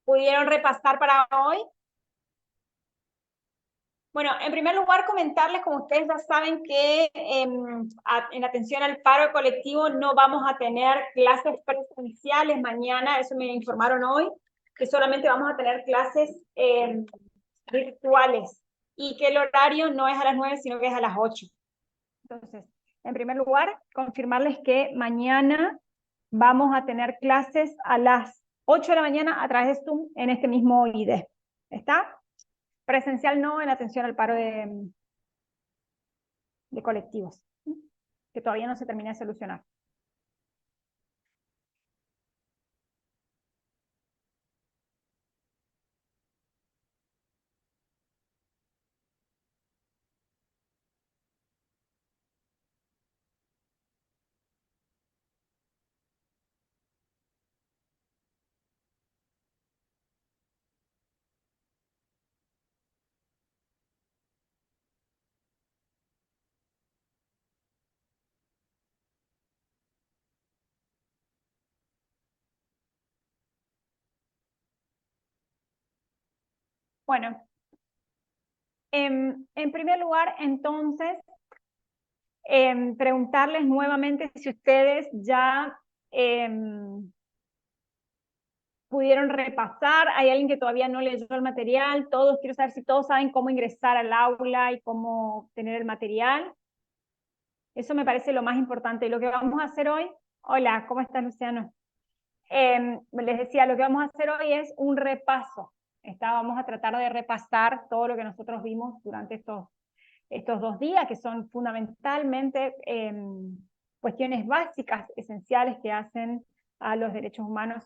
¿Pudieron repasar para hoy? Bueno, en primer lugar, comentarles, como ustedes ya saben, que en atención al paro colectivo no vamos a tener clases presenciales mañana, eso me informaron hoy, que solamente vamos a tener clases virtuales y que el horario no es a las 9, sino que es a las 8. Entonces, en primer lugar, confirmarles que mañana vamos a tener clases a las 8 de la mañana a través de Zoom en este mismo ID. ¿Está? Presencial no, en atención al paro de colectivos, que todavía no se termina de solucionar. Bueno, en primer lugar, entonces, preguntarles nuevamente si ustedes ya pudieron repasar. ¿Hay alguien que todavía no leyó el material? Todos, quiero saber si todos saben cómo ingresar al aula y cómo obtener el material. Eso me parece lo más importante. Y lo que vamos a hacer hoy, hola, ¿cómo estás, Luciano? Les decía, lo que vamos a hacer hoy es un repaso. Vamos a tratar de repasar todo lo que nosotros vimos durante estos 2 días, que son fundamentalmente cuestiones básicas, esenciales, que hacen a los derechos humanos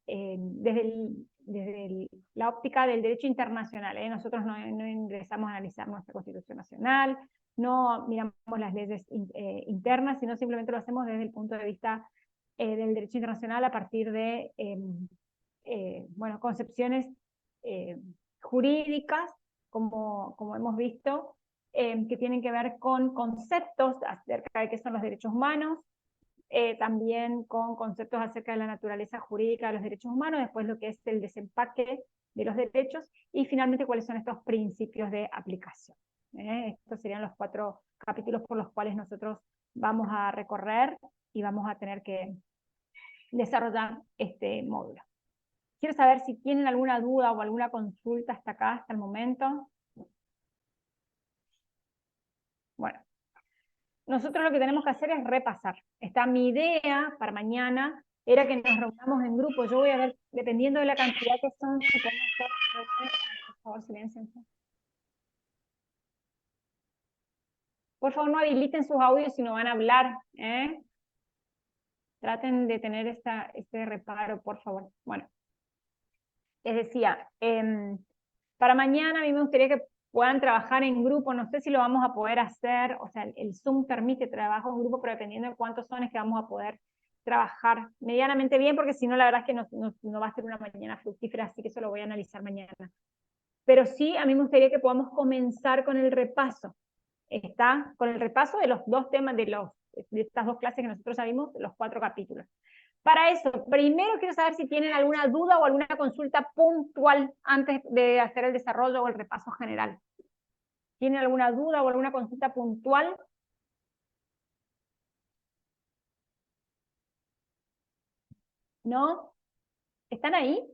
desde la óptica del derecho internacional. Nosotros no ingresamos a analizar nuestra Constitución Nacional, no miramos las leyes internas, sino simplemente lo hacemos desde el punto de vista del derecho internacional a partir de bueno, concepciones jurídicas, como hemos visto, que tienen que ver con conceptos acerca de qué son los derechos humanos, también con conceptos acerca de la naturaleza jurídica de los derechos humanos, después lo que es el desempaque de los derechos, y finalmente cuáles son estos principios de aplicación. Estos serían los 4 capítulos por los cuales nosotros vamos a recorrer y vamos a tener que desarrollar este módulo. Quiero saber si tienen alguna duda o alguna consulta hasta acá, hasta el momento. Bueno, nosotros lo que tenemos que hacer es repasar. Mi idea para mañana era que nos reunamos en grupo. Yo voy a ver, dependiendo de la cantidad que son, si podemos hacer... Por favor, silencien. Por favor, no habiliten sus audios si no van a hablar. Traten de tener este reparo, por favor. Bueno, les decía, para mañana a mí me gustaría que puedan trabajar en grupo, no sé si lo vamos a poder hacer, o sea, el Zoom permite trabajo en grupo, pero dependiendo de cuántos son es que vamos a poder trabajar medianamente bien, porque si no, la verdad es que no va a ser una mañana fructífera, así que eso lo voy a analizar mañana. Pero sí, a mí me gustaría que podamos comenzar con el repaso, con el repaso de los 2 temas, de estas 2 clases que nosotros ya vimos, los 4 capítulos. Para eso, primero quiero saber si tienen alguna duda o alguna consulta puntual antes de hacer el desarrollo o el repaso general. ¿Tienen alguna duda o alguna consulta puntual? ¿No? ¿Están ahí?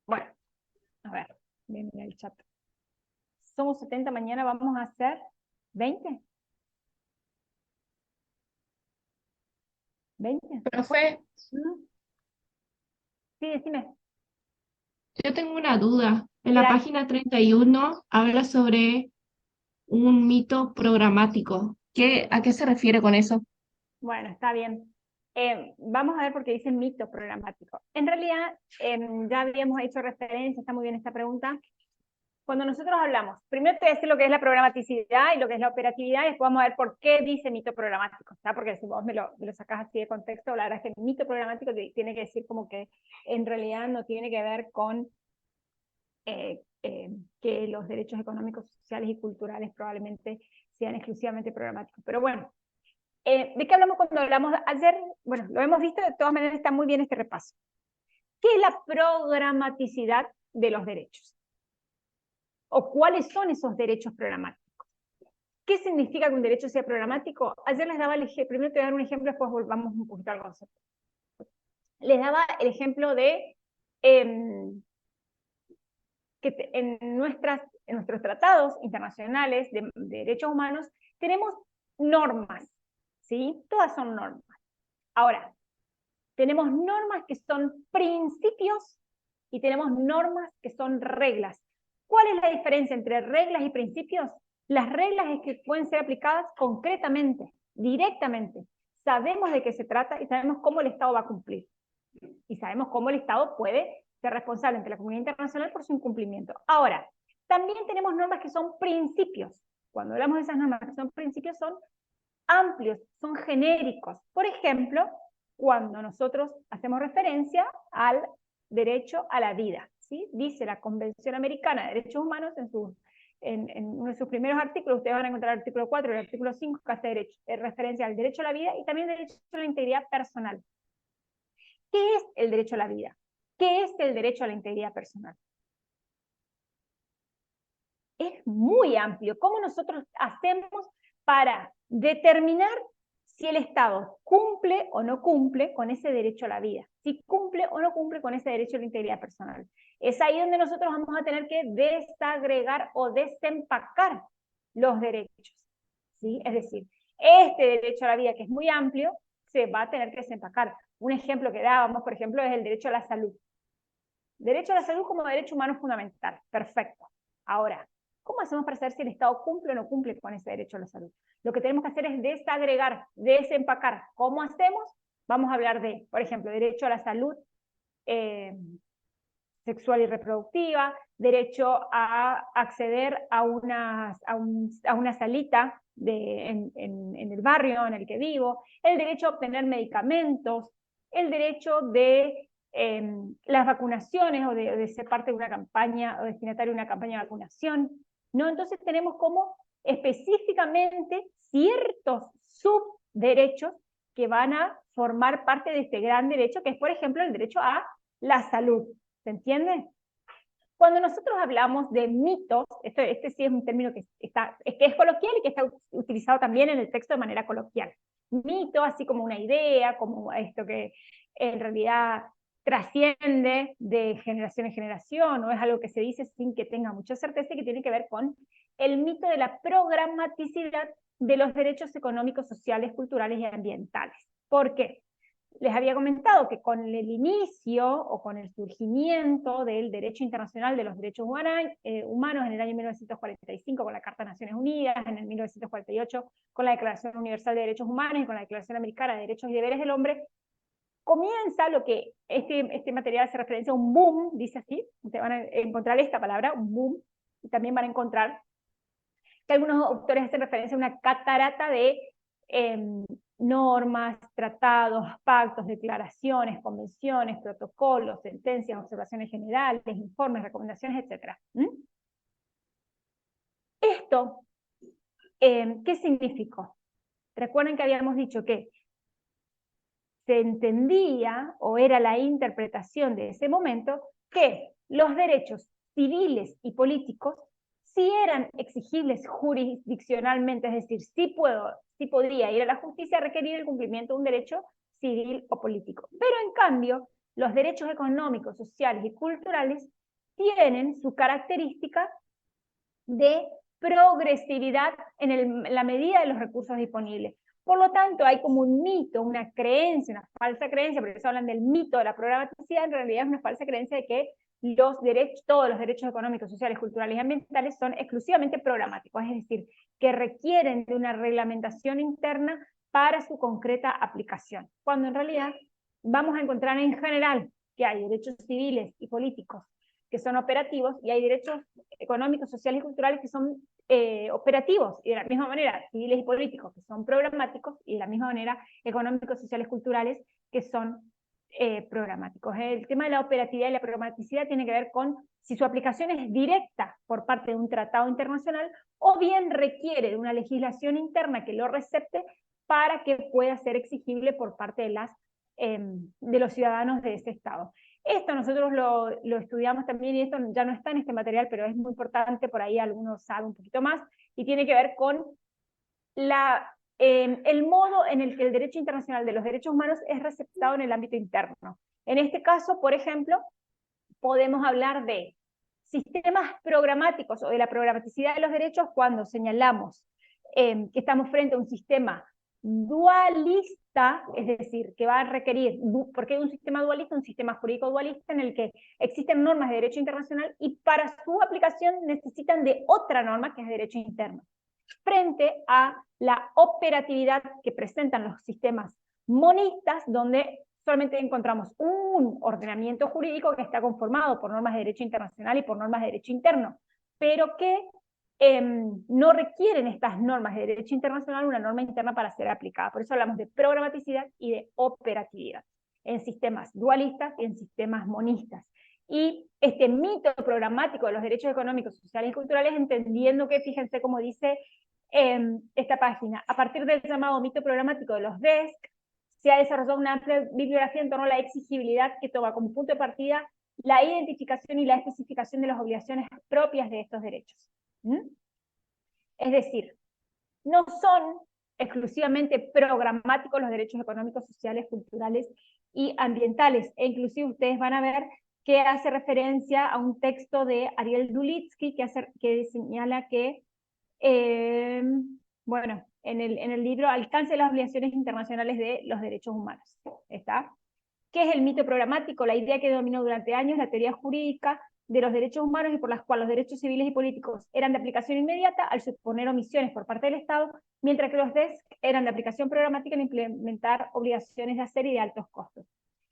Bueno, a ver, voy a mirar el chat. Somos 70, mañana vamos a hacer 20. 20. Profe, Sí, decime. yo tengo una duda. En la Dale. página 31 habla sobre un mito programático. ¿A qué se refiere con eso? Bueno, está bien. Vamos a ver por qué dice mito programático. En realidad, ya habíamos hecho referencia, está muy bien esta pregunta. Cuando nosotros hablamos, primero te voy a decir lo que es la programaticidad y lo que es la operatividad, y después vamos a ver por qué dice mito programático, ¿está? Porque si vos me lo sacás así de contexto, la verdad es que el mito programático tiene que decir como que en realidad no tiene que ver con que los derechos económicos, sociales y culturales probablemente sean exclusivamente programáticos. Pero bueno, ¿De qué hablamos cuando hablamos ayer? Bueno, lo hemos visto, de todas maneras está muy bien este repaso. ¿Qué es la programaticidad de los derechos? ¿O cuáles son esos derechos programáticos? ¿Qué significa que un derecho sea programático? Ayer les daba el ejemplo, primero te voy a dar un ejemplo, después volvamos un poquito al concepto. Les daba el ejemplo de que en nuestros tratados internacionales de derechos humanos tenemos normas, ¿sí? Todas son normas. Ahora, tenemos normas que son principios y tenemos normas que son reglas. ¿Cuál es la diferencia entre reglas y principios? Las reglas es que pueden ser aplicadas concretamente, directamente. Sabemos de qué se trata y sabemos cómo el Estado va a cumplir. Y sabemos cómo el Estado puede ser responsable ante la comunidad internacional por su incumplimiento. Ahora, también tenemos normas que son principios. Cuando hablamos de esas normas que son principios, son amplios, son genéricos. Por ejemplo, cuando nosotros hacemos referencia al derecho a la vida, ¿sí? Dice la Convención Americana de Derechos Humanos en uno de sus primeros artículos, ustedes van a encontrar el artículo 4 y el artículo 5, que hace referencia al derecho a la vida y también el derecho a la integridad personal. ¿Qué es el derecho a la vida? ¿Qué es el derecho a la integridad personal? Es muy amplio. ¿Cómo nosotros hacemos para determinar si el Estado cumple o no cumple con ese derecho a la vida? Si cumple o no cumple con ese derecho a la integridad personal. Es ahí donde nosotros vamos a tener que desagregar o desempacar los derechos, ¿sí? Es decir, este derecho a la vida, que es muy amplio, se va a tener que desempacar. Un ejemplo que dábamos, por ejemplo, es el derecho a la salud. Derecho a la salud como derecho humano fundamental. Perfecto. Ahora, ¿cómo hacemos para saber si el Estado cumple o no cumple con ese derecho a la salud? Lo que tenemos que hacer es desagregar, desempacar. ¿Cómo hacemos? Vamos a hablar de, por ejemplo, derecho a la salud sexual y reproductiva, derecho a acceder a una salita en el barrio en el que vivo, el derecho a obtener medicamentos, el derecho de las vacunaciones o de ser parte de una campaña o destinatario de una campaña de vacunación, ¿no? Entonces tenemos como específicamente ciertos subderechos que van a formar parte de este gran derecho, que es, por ejemplo, el derecho a la salud. ¿Se entiende? Cuando nosotros hablamos de mitos, este sí es un término que es coloquial y que está utilizado también en el texto de manera coloquial. Mito, así como una idea, como esto que en realidad trasciende de generación en generación, o es algo que se dice sin que tenga mucha certeza y que tiene que ver con el mito de la programaticidad de los derechos económicos, sociales, culturales y ambientales. ¿Por qué? Les había comentado que con el inicio o con el surgimiento del derecho internacional de los derechos humanos en el año 1945 con la Carta de Naciones Unidas, en el 1948 con la Declaración Universal de Derechos Humanos y con la Declaración Americana de Derechos y Deberes del Hombre, comienza lo que este material hace referencia a un boom, dice así, ustedes van a encontrar esta palabra, un boom, y también van a encontrar que algunos autores hacen referencia a una catarata de normas, tratados, pactos, declaraciones, convenciones, protocolos, sentencias, observaciones generales, informes, recomendaciones, etc. Esto, ¿qué significó? Recuerden que habíamos dicho que se entendía, o era la interpretación de ese momento, que los derechos civiles y políticos sí eran exigibles jurisdiccionalmente, es decir, sí podría ir a la justicia a requerir el cumplimiento de un derecho civil o político. Pero en cambio, los derechos económicos, sociales y culturales tienen su característica de progresividad en la medida de los recursos disponibles. Por lo tanto, hay como un mito, una creencia, una falsa creencia, por eso hablan del mito de la programaticidad, en realidad es una falsa creencia de que todos los derechos económicos, sociales, culturales y ambientales son exclusivamente programáticos, es decir, que requieren de una reglamentación interna para su concreta aplicación, cuando en realidad vamos a encontrar en general que hay derechos civiles y políticos que son operativos y hay derechos económicos, sociales y culturales que son operativos, y de la misma manera civiles y políticos que son programáticos, y de la misma manera económicos, sociales, culturales que son programáticos. El tema de la operatividad y la programaticidad tiene que ver con si su aplicación es directa por parte de un tratado internacional o bien requiere de una legislación interna que lo recepte para que pueda ser exigible por parte de los ciudadanos de ese Estado. Esto nosotros lo estudiamos también, y esto ya no está en este material, pero es muy importante, por ahí algunos saben un poquito más, y tiene que ver con el modo en el que el derecho internacional de los derechos humanos es receptado en el ámbito interno. En este caso, por ejemplo, podemos hablar de sistemas programáticos o de la programaticidad de los derechos cuando señalamos que estamos frente a un sistema dualista, es decir, que va a requerir, porque hay un sistema dualista, un sistema jurídico dualista en el que existen normas de derecho internacional y para su aplicación necesitan de otra norma que es derecho interno, frente a la operatividad que presentan los sistemas monistas, donde solamente encontramos un ordenamiento jurídico que está conformado por normas de derecho internacional y por normas de derecho interno, pero que no requieren estas normas de derecho internacional una norma interna para ser aplicada. Por eso hablamos de programaticidad y de operatividad en sistemas dualistas y en sistemas monistas. Y este mito programático de los derechos económicos, sociales y culturales, entendiendo que, fíjense cómo dice esta página, a partir del llamado mito programático de los DESC, se ha desarrollado una amplia bibliografía en torno a la exigibilidad que toma como punto de partida la identificación y la especificación de las obligaciones propias de estos derechos. Es decir, no son exclusivamente programáticos los derechos económicos, sociales, culturales y ambientales, e inclusive ustedes van a ver que hace referencia a un texto de Ariel Dulitsky que señala que, bueno, en el libro Alcance de las obligaciones internacionales de los derechos humanos, ¿está? ¿Qué es el mito programático? La idea que dominó durante años la teoría jurídica de los derechos humanos y por las cuales los derechos civiles y políticos eran de aplicación inmediata al suponer omisiones por parte del Estado, mientras que los DESC eran de aplicación programática en implementar obligaciones de hacer y de altos costos.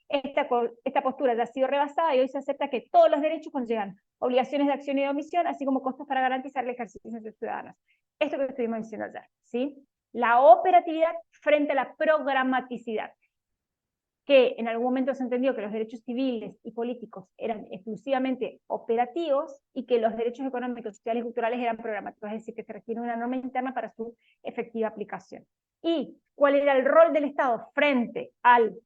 Esta postura ya ha sido rebasada y hoy se acepta que todos los derechos conllevan obligaciones de acción y de omisión, así como costos para garantizar el ejercicio de sus ciudadanos. Esto que estuvimos diciendo ayer, ¿sí? La operatividad frente a la programaticidad, que en algún momento se entendió que los derechos civiles y políticos eran exclusivamente operativos y que los derechos económicos, sociales y culturales eran programáticos, es decir, que se requiere una norma interna para su efectiva aplicación. ¿Y cuál era el rol del Estado frente al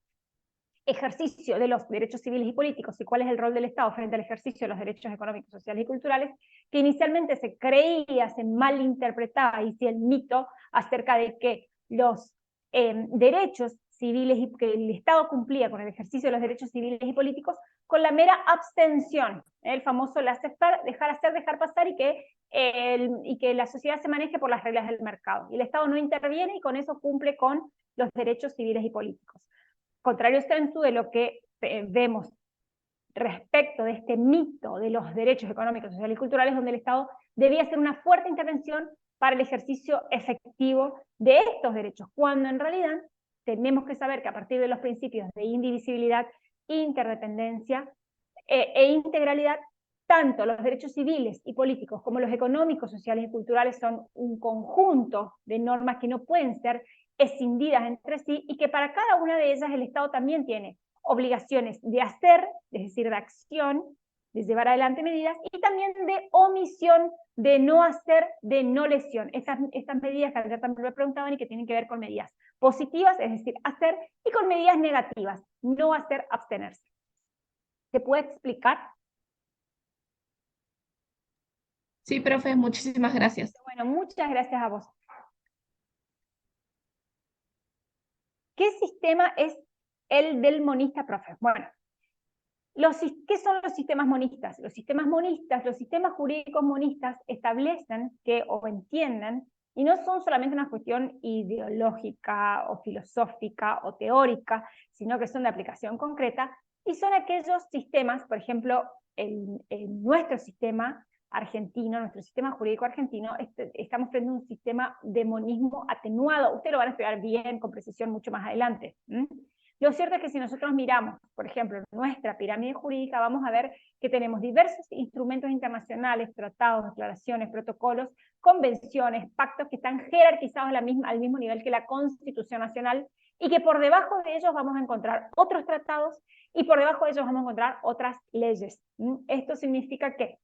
ejercicio de los derechos civiles y políticos y cuál es el rol del Estado frente al ejercicio de los derechos económicos, sociales y culturales? Que inicialmente se creía, se malinterpretaba, y si el mito acerca de que los derechos civiles y que el Estado cumplía con el ejercicio de los derechos civiles y políticos con la mera abstención, el famoso laissez-faire, dejar hacer, dejar pasar, y que la sociedad se maneje por las reglas del mercado. Y el Estado no interviene y con eso cumple con los derechos civiles y políticos. Contrario sensu de lo que vemos respecto de este mito de los derechos económicos, sociales y culturales, donde el Estado debía hacer una fuerte intervención para el ejercicio efectivo de estos derechos, cuando en realidad tenemos que saber que a partir de los principios de indivisibilidad, interdependencia e integralidad, tanto los derechos civiles y políticos como los económicos, sociales y culturales son un conjunto de normas que no pueden ser escindidas entre sí, y que para cada una de ellas el Estado también tiene obligaciones de hacer, es decir, de acción, de llevar adelante medidas, y también de omisión, de no hacer, de no lesión. Estas medidas que ayer también me preguntaban y que tienen que ver con medidas positivas, es decir, hacer, y con medidas negativas, no hacer, abstenerse. ¿Se puede explicar? Sí, profe, muchísimas gracias. Bueno, muchas gracias a vos. ¿Qué sistema es el del monista, profe? Bueno, ¿qué son los sistemas monistas? Los sistemas jurídicos monistas establecen que, o entienden, y no son solamente una cuestión ideológica o filosófica o teórica, sino que son de aplicación concreta, y son aquellos sistemas, por ejemplo, en nuestro sistema argentino, nuestro sistema jurídico argentino, estamos frente a un sistema de monismo atenuado. Ustedes lo van a estudiar bien, con precisión, mucho más adelante. Lo cierto es que si nosotros miramos, por ejemplo, nuestra pirámide jurídica, vamos a ver que tenemos diversos instrumentos internacionales, tratados, declaraciones, protocolos, convenciones, pactos que están jerarquizados al mismo nivel que la Constitución Nacional, y que por debajo de ellos vamos a encontrar otros tratados, y por debajo de ellos vamos a encontrar otras leyes. Esto significa que,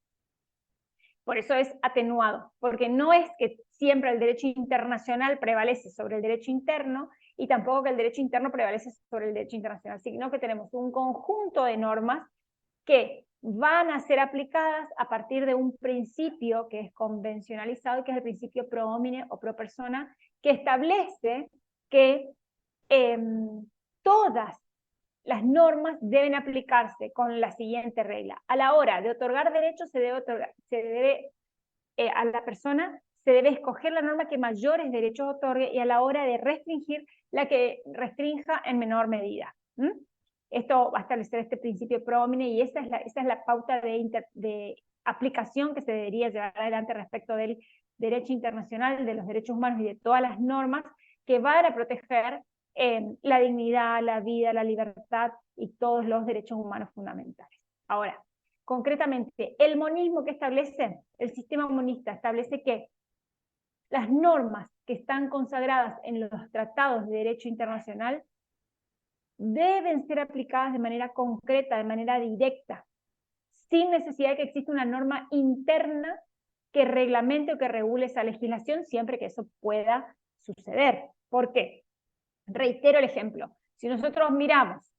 por eso es atenuado, porque no es que siempre el derecho internacional prevalece sobre el derecho interno, y tampoco que el derecho interno prevalece sobre el derecho internacional, sino que tenemos un conjunto de normas que van a ser aplicadas a partir de un principio que es convencionalizado y que es el principio pro homine o pro persona, que establece que todas las normas deben aplicarse con la siguiente regla. A la hora de otorgar derechos a la persona se debe escoger la norma que mayores derechos otorgue, y a la hora de restringir, la que restrinja en menor medida. Esto va a establecer este principio pro homine, y esa es la pauta de aplicación que se debería llevar adelante respecto del derecho internacional, de los derechos humanos y de todas las normas que van a proteger la dignidad, la vida, la libertad y todos los derechos humanos fundamentales. Ahora, concretamente, el monismo que establece, el sistema monista establece que las normas que están consagradas en los tratados de derecho internacional deben ser aplicadas de manera concreta, de manera directa, sin necesidad de que exista una norma interna que reglamente o que regule esa legislación, siempre que eso pueda suceder. ¿Por qué? Reitero el ejemplo. Si nosotros miramos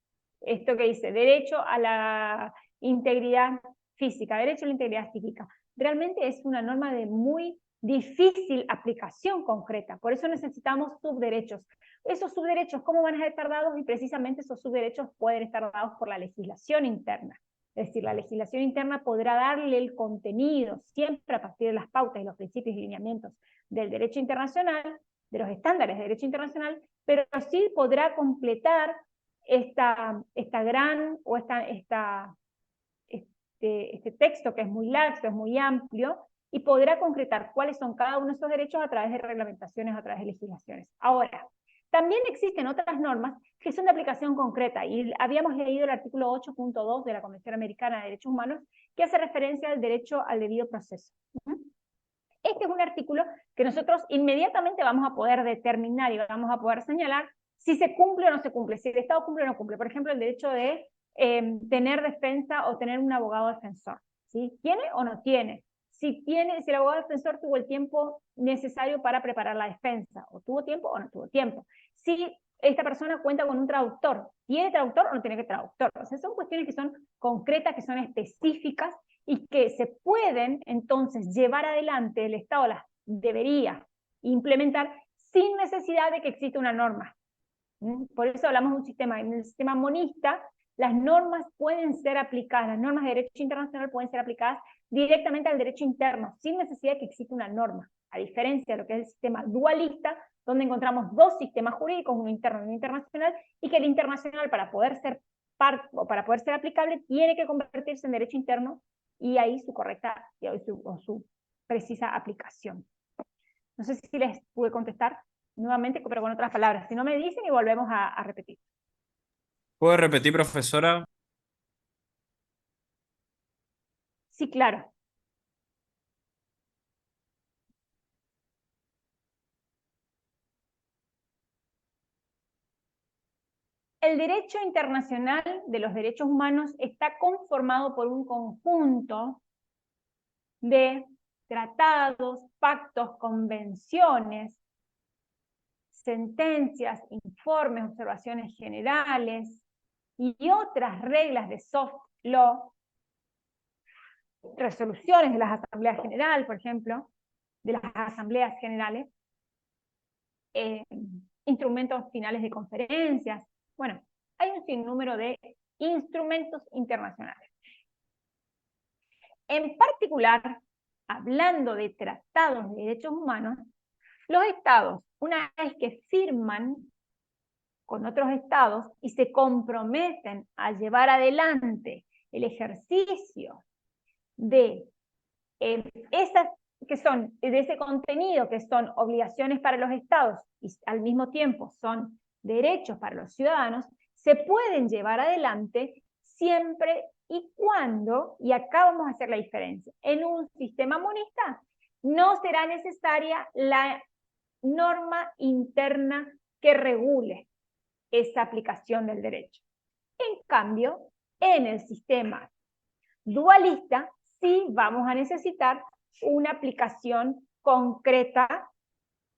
esto que dice derecho a la integridad física, derecho a la integridad psíquica, realmente es una norma de muy difícil aplicación concreta. Por eso necesitamos subderechos. Esos subderechos, ¿cómo van a estar dados? Y precisamente esos subderechos pueden estar dados por la legislación interna. Es decir, la legislación interna podrá darle el contenido, siempre a partir de las pautas y los principios y lineamientos del derecho internacional, de los estándares de derecho internacional, pero sí podrá completar este texto que es muy largo, es muy amplio, y podrá concretar cuáles son cada uno de esos derechos a través de reglamentaciones, a través de legislaciones. Ahora, también existen otras normas que son de aplicación concreta, y habíamos leído el artículo 8.2 de la Convención Americana de Derechos Humanos, que hace referencia al derecho al debido proceso. Este es un artículo que nosotros inmediatamente vamos a poder determinar y vamos a poder señalar si se cumple o no se cumple, si el Estado cumple o no cumple. Por ejemplo, el derecho de tener defensa o tener un abogado defensor. ¿Sí? ¿Tiene o no tiene? Si el abogado defensor tuvo el tiempo necesario para preparar la defensa, o tuvo tiempo o no tuvo tiempo. Si esta persona cuenta con un traductor, ¿tiene traductor o no tiene traductor? O sea, son cuestiones que son concretas, que son específicas, y que se pueden entonces llevar adelante, el Estado las debería implementar sin necesidad de que exista una norma. Por eso hablamos de un sistema. En el sistema monista, las normas pueden ser aplicadas, las normas de derecho internacional pueden ser aplicadas directamente al derecho interno, sin necesidad de que exista una norma, a diferencia de lo que es el sistema dualista, donde encontramos dos sistemas jurídicos, uno interno y uno internacional, y que el internacional, para poder ser aplicable, tiene que convertirse en derecho interno, y ahí su correcta o su precisa aplicación. No sé si les pude contestar nuevamente, pero con otras palabras. Si no, me dicen y volvemos a repetir. ¿Puede repetir, profesora? Sí, claro. El derecho internacional de los derechos humanos está conformado por un conjunto de tratados, pactos, convenciones, sentencias, informes, observaciones generales y otras reglas de soft law, resoluciones de las asambleas generales, por ejemplo, de las asambleas generales, instrumentos finales de conferencias. Bueno, hay un sinnúmero de instrumentos internacionales. En particular, hablando de tratados de derechos humanos, los estados, una vez que firman con otros estados y se comprometen a llevar adelante el ejercicio de de ese contenido, que son obligaciones para los estados y al mismo tiempo son derechos para los ciudadanos, se pueden llevar adelante siempre y cuando, y acá vamos a hacer la diferencia, en un sistema monista no será necesaria la norma interna que regule esa aplicación del derecho. En cambio, en el sistema dualista sí vamos a necesitar una aplicación concreta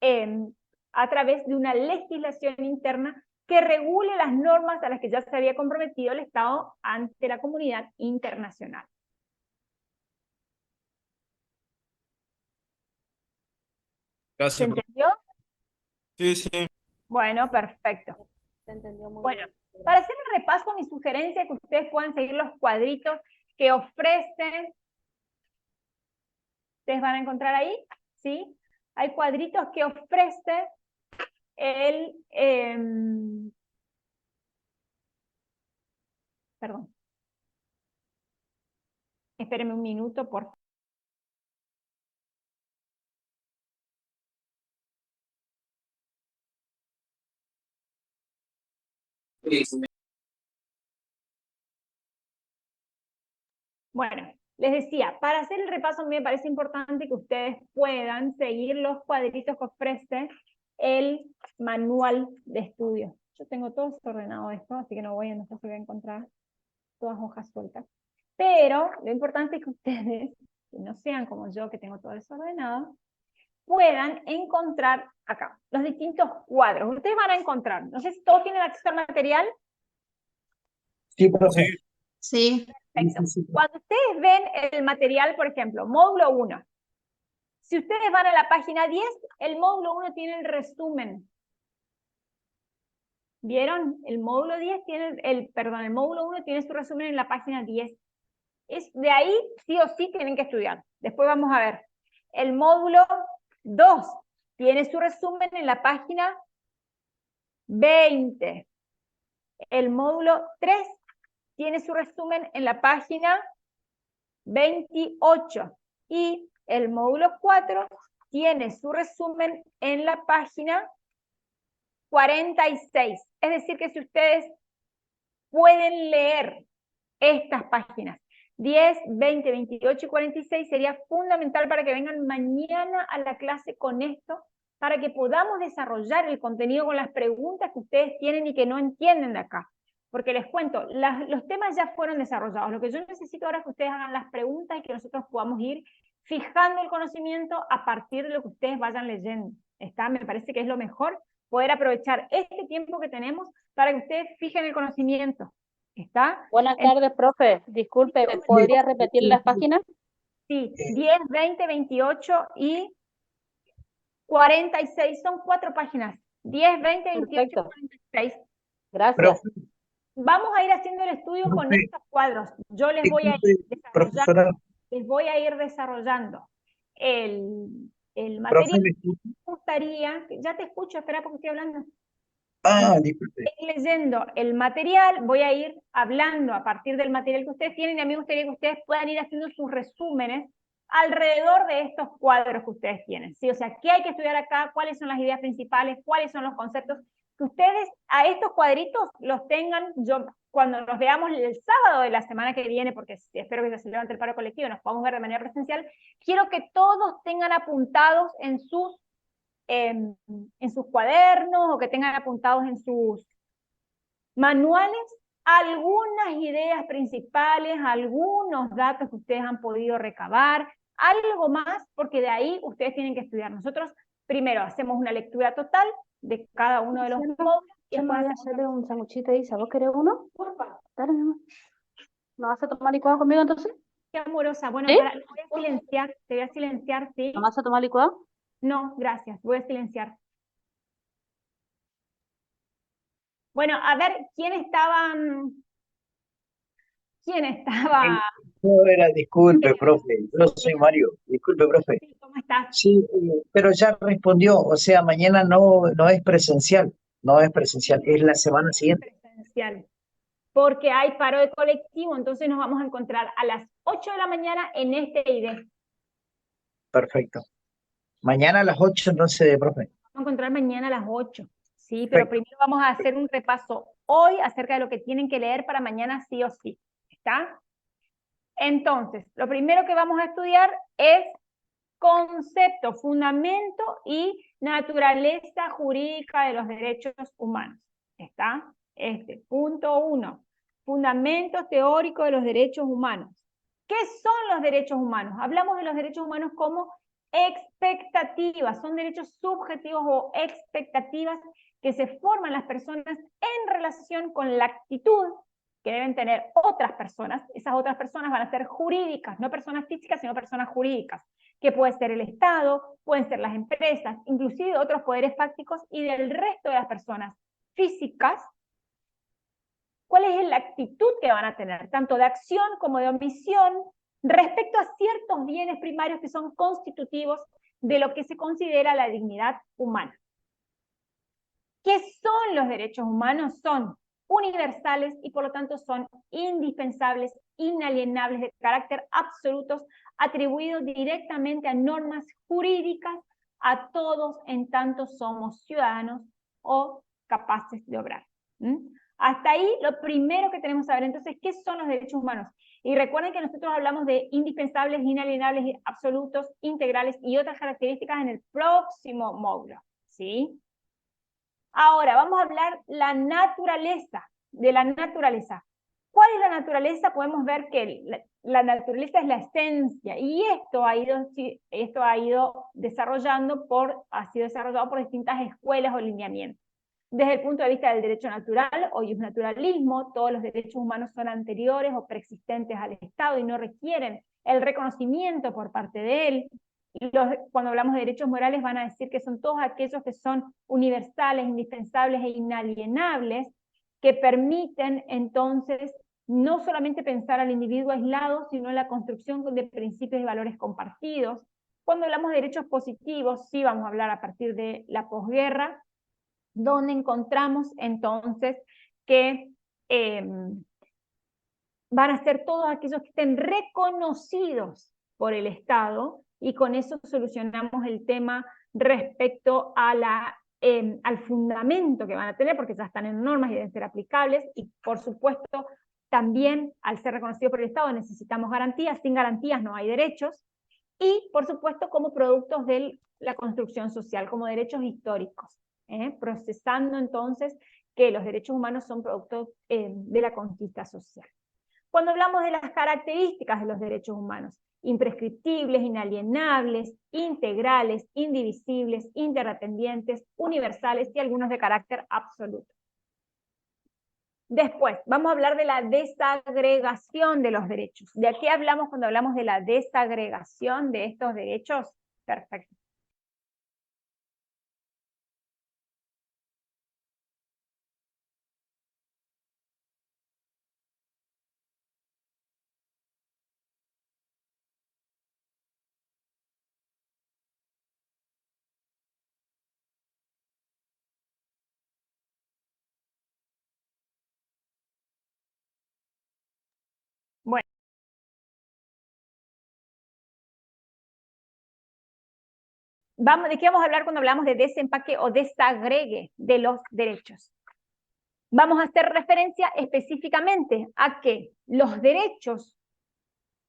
a través de una legislación interna que regule las normas a las que ya se había comprometido el Estado ante la comunidad internacional. ¿Se Gracias. entendió? Sí, sí. Bueno, perfecto. Se entendió muy Bueno, bien. para hacer el repaso, mi sugerencia es que ustedes puedan seguir los cuadritos que ofrecen. Ustedes van a encontrar ahí, ¿sí? Hay cuadritos que ofrece el... perdón. Espérenme un minuto, por favor. Bueno, les decía, para hacer el repaso a mí me parece importante que ustedes puedan seguir los cuadritos que ofrece el manual de estudio. Yo tengo todo desordenado esto, así que no sé si voy a encontrar todas hojas sueltas. Pero lo importante es que ustedes, que no sean como yo, que tengo todo desordenado, puedan encontrar acá los distintos cuadros. Ustedes van a encontrar, no sé si todos tienen acceso al material. Sí, profe. Sí. Sí. Perfecto. Sí, sí, sí. Cuando ustedes ven el material, por ejemplo, módulo 1, si ustedes van a la página 10, el módulo 1 tiene el resumen. ¿Vieron? El módulo 10 tiene, el módulo 1 tiene su resumen en la página 10. De ahí sí o sí tienen que estudiar. Después vamos a ver. El módulo 2 tiene su resumen en la página 20. El módulo 3 tiene su resumen en la página 28. Y el módulo 4 tiene su resumen en la página 46. Es decir, que si ustedes pueden leer estas páginas 10, 20, 28 y 46, sería fundamental para que vengan mañana a la clase con esto, para que podamos desarrollar el contenido con las preguntas que ustedes tienen y que no entienden de acá. Porque les cuento, los temas ya fueron desarrollados. Lo que yo necesito ahora es que ustedes hagan las preguntas y que nosotros podamos ir fijando el conocimiento a partir de lo que ustedes vayan leyendo. ¿Está? Me parece que es lo mejor poder aprovechar este tiempo que tenemos para que ustedes fijen el conocimiento. ¿Está? Buenas tardes, profe. Disculpe, ¿podría repetir las páginas? Sí, 10, 20, 28 y 46. Son 4 páginas. 10, 20, 28 Perfecto. y 46. Gracias. Profe, Vamos a ir haciendo el estudio con profe, estos cuadros. Yo les voy a ir disculpe, profesora, desarrollando el profe, material. ¿me escucha? Me gustaría, ya te escucho, espera porque estoy hablando. Ah, disculpe. Leyendo el material, voy a ir hablando a partir del material que ustedes tienen y a mí me gustaría que ustedes puedan ir haciendo sus resúmenes alrededor de estos cuadros que ustedes tienen. ¿Sí? O sea, ¿qué hay que estudiar acá? ¿Cuáles son las ideas principales? ¿Cuáles son los conceptos? Que ustedes a estos cuadritos los tengan, yo cuando nos veamos el sábado de la semana que viene, porque espero que se levante el paro colectivo, nos podamos ver de manera presencial, quiero que todos tengan apuntados en sus cuadernos o que tengan apuntados en sus manuales algunas ideas principales, algunos datos que ustedes han podido recabar, algo más, porque de ahí ustedes tienen que estudiar. Nosotros primero hacemos una lectura total de cada uno de los módulos y Yo me después voy a hacemos hacerle un sanguchito, Isa. ¿Vos querés uno? Dale, mi amor. ¿No vas a tomar licuado conmigo entonces? qué amorosa. Bueno, ¿Sí? te voy a silenciar, ¿sí? ¿No vas a tomar licuado? No, gracias, voy a silenciar. Bueno, a ver, ¿quién estaba? No era, disculpe, profe, yo soy Mario, disculpe, profe. ¿Cómo estás? Sí, pero ya respondió, o sea, mañana no es presencial, no es presencial, es la semana siguiente. Presencial. Porque hay paro de colectivo, entonces nos vamos a encontrar a las 8 de la mañana en este ID. Perfecto. Mañana a las 8 entonces, profe. Vamos a encontrar mañana a las 8, ¿sí? Pero Perfecto. primero vamos a hacer un repaso hoy acerca de lo que tienen que leer para mañana sí o sí, ¿está? Entonces, lo primero que vamos a estudiar es concepto, fundamento y naturaleza jurídica de los derechos humanos, ¿está? Punto 1, fundamentos teóricos de los derechos humanos. ¿Qué son los derechos humanos? Hablamos de los derechos humanos como expectativas, son derechos subjetivos o expectativas que se forman las personas en relación con la actitud que deben tener otras personas. Esas otras personas van a ser jurídicas, no personas físicas, sino personas jurídicas, que puede ser el Estado, pueden ser las empresas, inclusive otros poderes fácticos, y del resto de las personas físicas, cuál es la actitud que van a tener, tanto de acción como de omisión, respecto a ciertos bienes primarios que son constitutivos de lo que se considera la dignidad humana. ¿Qué son los derechos humanos? Son universales y por lo tanto son indispensables, inalienables, de carácter absolutos, atribuidos directamente a normas jurídicas a todos en tanto somos ciudadanos o capaces de obrar. Hasta ahí lo primero que tenemos que saber. Entonces, ¿qué son los derechos humanos? Y recuerden que nosotros hablamos de indispensables, inalienables, absolutos, integrales y otras características en el próximo módulo, ¿sí? Ahora, vamos a hablar de la naturaleza. ¿Cuál es la naturaleza? Podemos ver que la naturaleza es la esencia, y esto ha sido desarrollado por distintas escuelas o lineamientos. Desde el punto de vista del derecho natural o naturalismo, todos los derechos humanos son anteriores o preexistentes al Estado y no requieren el reconocimiento por parte de él. Cuando hablamos de derechos morales van a decir que son todos aquellos que son universales, indispensables e inalienables, que permiten entonces no solamente pensar al individuo aislado, sino en la construcción de principios y valores compartidos. Cuando hablamos de derechos positivos, sí vamos a hablar a partir de la posguerra, donde encontramos entonces que van a ser todos aquellos que estén reconocidos por el Estado, y con eso solucionamos el tema respecto a al fundamento que van a tener, porque ya están en normas y deben ser aplicables, y por supuesto también al ser reconocidos por el Estado necesitamos garantías, sin garantías no hay derechos, y por supuesto como productos de la construcción social, como derechos históricos, procesando entonces que los derechos humanos son productos de la conquista social. Cuando hablamos de las características de los derechos humanos, imprescriptibles, inalienables, integrales, indivisibles, interdependientes, universales y algunos de carácter absoluto. Después, vamos a hablar de la desagregación de los derechos. ¿De qué hablamos cuando hablamos de la desagregación de estos derechos? Perfecto. Bueno. ¿De qué vamos a hablar cuando hablamos de desempaque o desagregue de los derechos? Vamos a hacer referencia específicamente a que los derechos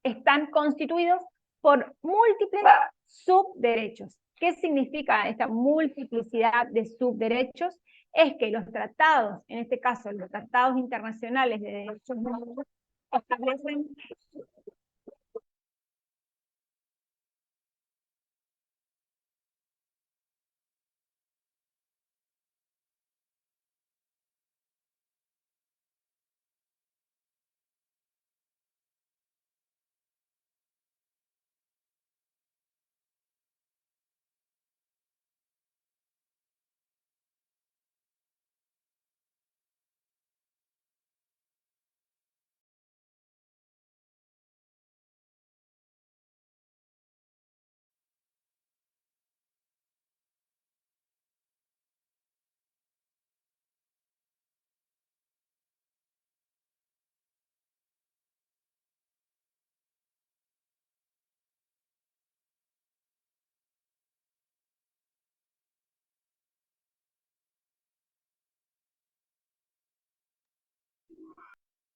están constituidos por múltiples subderechos. ¿Qué significa esta multiplicidad de subderechos? Es que los tratados, en este caso los tratados internacionales de derechos humanos, establecen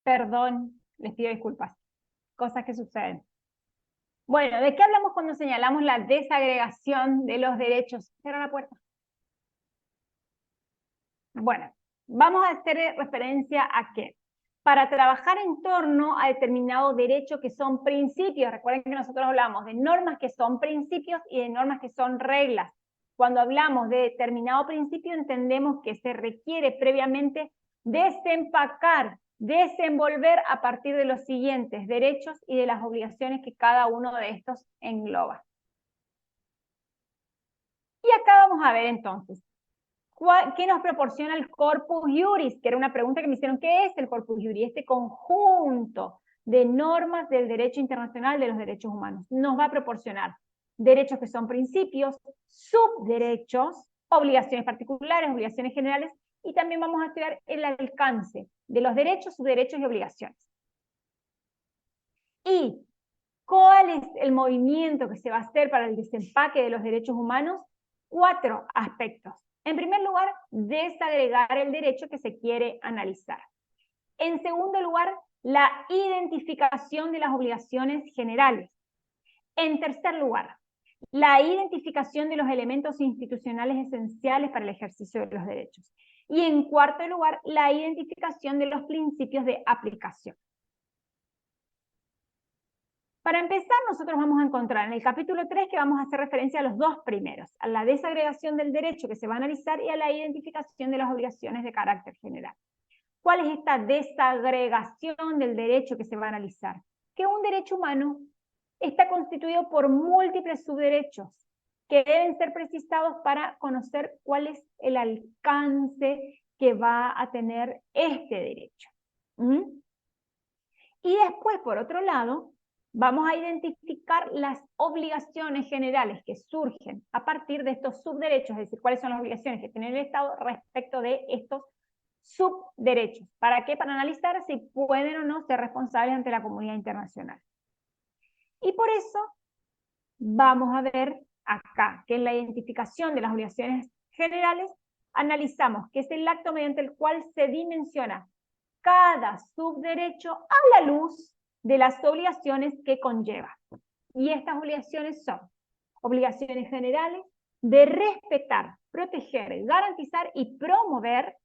Perdón, les pido disculpas. Cosas que suceden. Bueno, ¿de qué hablamos cuando señalamos la desagregación de los derechos? Cierra la puerta. Bueno, vamos a hacer referencia a que para trabajar en torno a determinado derecho que son principios. Recuerden que nosotros hablamos de normas que son principios y de normas que son reglas. Cuando hablamos de determinado principio, entendemos que se requiere previamente desempacar, desenvolver a partir de los siguientes derechos y de las obligaciones que cada uno de estos engloba. Y acá vamos a ver entonces, ¿qué nos proporciona el Corpus Juris? Que era una pregunta que me hicieron, ¿qué es el Corpus Juris? Este conjunto de normas del derecho internacional de los derechos humanos. Nos va a proporcionar derechos que son principios, subderechos, obligaciones particulares, obligaciones generales, y también vamos a estudiar el alcance de los derechos, subderechos y obligaciones. ¿Y cuál es el movimiento que se va a hacer para el desempaque de los derechos humanos? 4 aspectos. En primer lugar, desagregar el derecho que se quiere analizar. En segundo lugar, la identificación de las obligaciones generales. En tercer lugar, la identificación de los elementos institucionales esenciales para el ejercicio de los derechos. Y en cuarto lugar, la identificación de los principios de aplicación. Para empezar, nosotros vamos a encontrar en el capítulo 3 que vamos a hacer referencia a los 2 primeros, a la desagregación del derecho que se va a analizar y a la identificación de las obligaciones de carácter general. ¿Cuál es esta desagregación del derecho que se va a analizar? Que un derecho humano está constituido por múltiples subderechos que deben ser precisados para conocer cuál es el alcance que va a tener este derecho. Y después, por otro lado, vamos a identificar las obligaciones generales que surgen a partir de estos subderechos, es decir, cuáles son las obligaciones que tiene el Estado respecto de estos subderechos. ¿Para qué? Para analizar si pueden o no ser responsables ante la comunidad internacional. Y por eso vamos a ver acá que en la identificación de las obligaciones generales analizamos que es el acto mediante el cual se dimensiona cada subderecho a la luz de las obligaciones que conlleva. Y estas obligaciones son obligaciones generales de respetar, proteger, garantizar y promover.